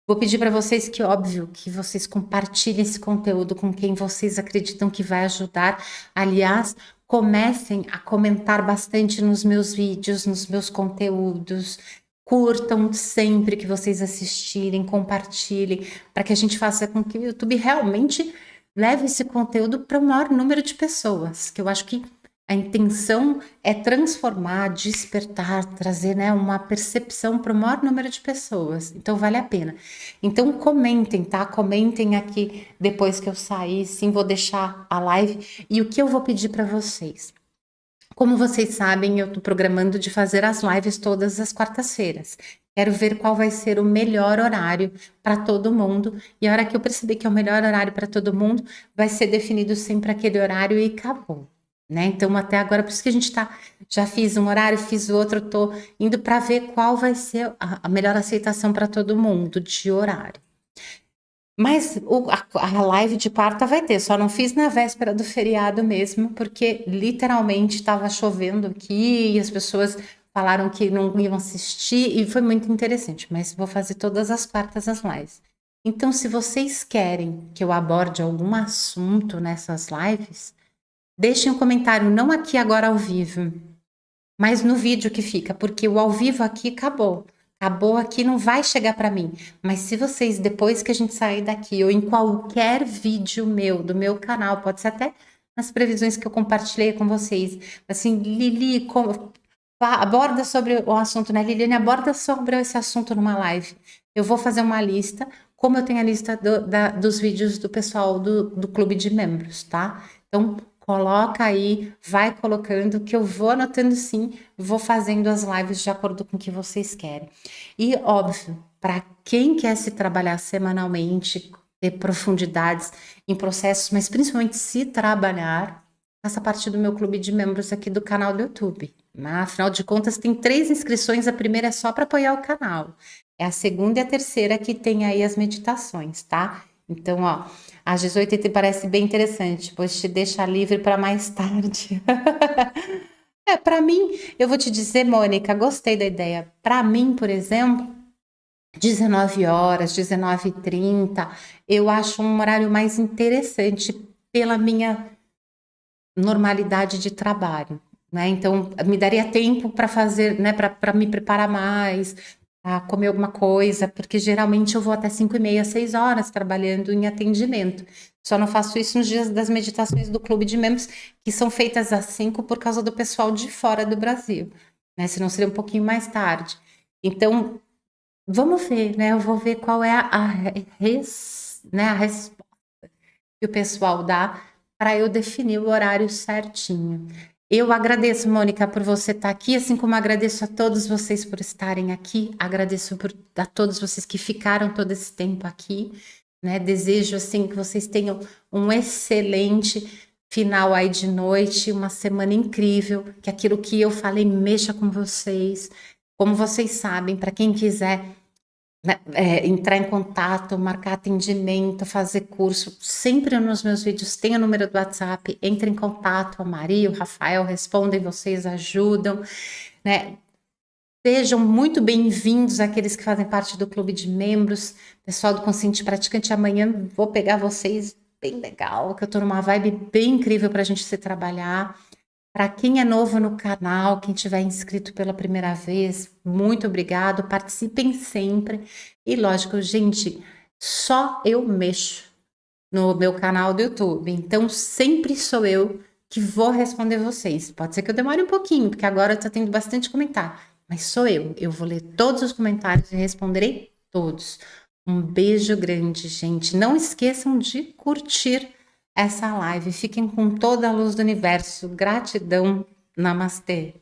Vou pedir para vocês que, óbvio, que vocês compartilhem esse conteúdo com quem vocês acreditam que vai ajudar. Aliás, comecem a comentar bastante nos meus vídeos, nos meus conteúdos. Curtam sempre que vocês assistirem, compartilhem, para que a gente faça com que o YouTube realmente leve esse conteúdo para o maior número de pessoas, que eu acho que a intenção é transformar, despertar, trazer, né, uma percepção para o maior número de pessoas. Então, vale a pena. Então, comentem, tá? Comentem aqui depois que eu sair. Sim, vou deixar a live. E o que eu vou pedir para vocês? Como vocês sabem, eu estou programando de fazer as lives todas as quartas-feiras. Quero ver qual vai ser o melhor horário para todo mundo. E a hora que eu perceber que é o melhor horário para todo mundo, vai ser definido sempre aquele horário e acabou. Né? Então, até agora, por isso que a gente tá. Já fiz um horário, fiz outro, tô indo para ver qual vai ser a melhor aceitação para todo mundo de horário. Mas a live de quarta vai ter, só não fiz na véspera do feriado mesmo, porque literalmente estava chovendo aqui e as pessoas falaram que não iam assistir e foi muito interessante, mas vou fazer todas as quartas as lives. Então, se vocês querem que eu aborde algum assunto nessas lives, deixem um comentário, não aqui agora ao vivo, mas no vídeo que fica, porque o ao vivo aqui acabou. Acabou aqui, não vai chegar para mim. Mas se vocês, depois que a gente sair daqui, ou em qualquer vídeo meu, do meu canal, pode ser até nas previsões que eu compartilhei com vocês, assim, Lili, aborda sobre o assunto, né? Liliane, aborda sobre esse assunto numa live. Eu vou fazer uma lista, como eu tenho a lista dos vídeos do pessoal do clube de membros, tá? Então, coloca aí, vai colocando, que eu vou anotando sim, vou fazendo as lives de acordo com o que vocês querem. E, óbvio, para quem quer se trabalhar semanalmente, ter profundidades em processos, mas principalmente se trabalhar, faça parte do meu clube de membros aqui do canal do YouTube. Afinal de contas, tem 3 inscrições, a primeira é só para apoiar o canal. É a segunda e a terceira que tem aí as meditações, tá? Então, ó, às 18h parece bem interessante, pois te deixa livre para mais tarde. Para mim, eu vou te dizer, Mônica, gostei da ideia. Para mim, por exemplo, 19 horas, 19h30, eu acho um horário mais interessante pela minha normalidade de trabalho, né? Então, me daria tempo para fazer, né, para me preparar mais, a comer alguma coisa, porque geralmente eu vou até 5h30, 6 horas trabalhando em atendimento. Só não faço isso nos dias das meditações do clube de membros, que são feitas às 5 por causa do pessoal de fora do Brasil, né? Senão seria um pouquinho mais tarde. Então, vamos ver, né? Eu vou ver qual é né, a resposta que o pessoal dá para eu definir o horário certinho. Eu agradeço, Mônica, por você estar aqui, assim como agradeço a todos vocês por estarem aqui, agradeço a todos vocês que ficaram todo esse tempo aqui, né? Desejo, assim, que vocês tenham um excelente final aí de noite, uma semana incrível, que aquilo que eu falei mexa com vocês. Como vocês sabem, para quem quiser, né, entrar em contato, marcar atendimento, fazer curso, sempre nos meus vídeos tem o número do WhatsApp, entre em contato, a Maria, o Rafael respondem, vocês ajudam, né? Sejam muito bem-vindos aqueles que fazem parte do clube de membros, pessoal do Consciente Praticante. Amanhã vou pegar vocês bem legal, que eu tô numa vibe bem incrível para a gente se trabalhar. Para quem é novo no canal, quem tiver inscrito pela primeira vez, muito obrigado, participem sempre. E lógico, gente, só eu mexo no meu canal do YouTube, então sempre sou eu que vou responder vocês. Pode ser que eu demore um pouquinho, porque agora eu tô tendo bastante comentário, mas sou eu vou ler todos os comentários e responderei todos. Um beijo grande, gente. Não esqueçam de curtir essa live. Fiquem com toda a luz do universo. Gratidão. Namastê.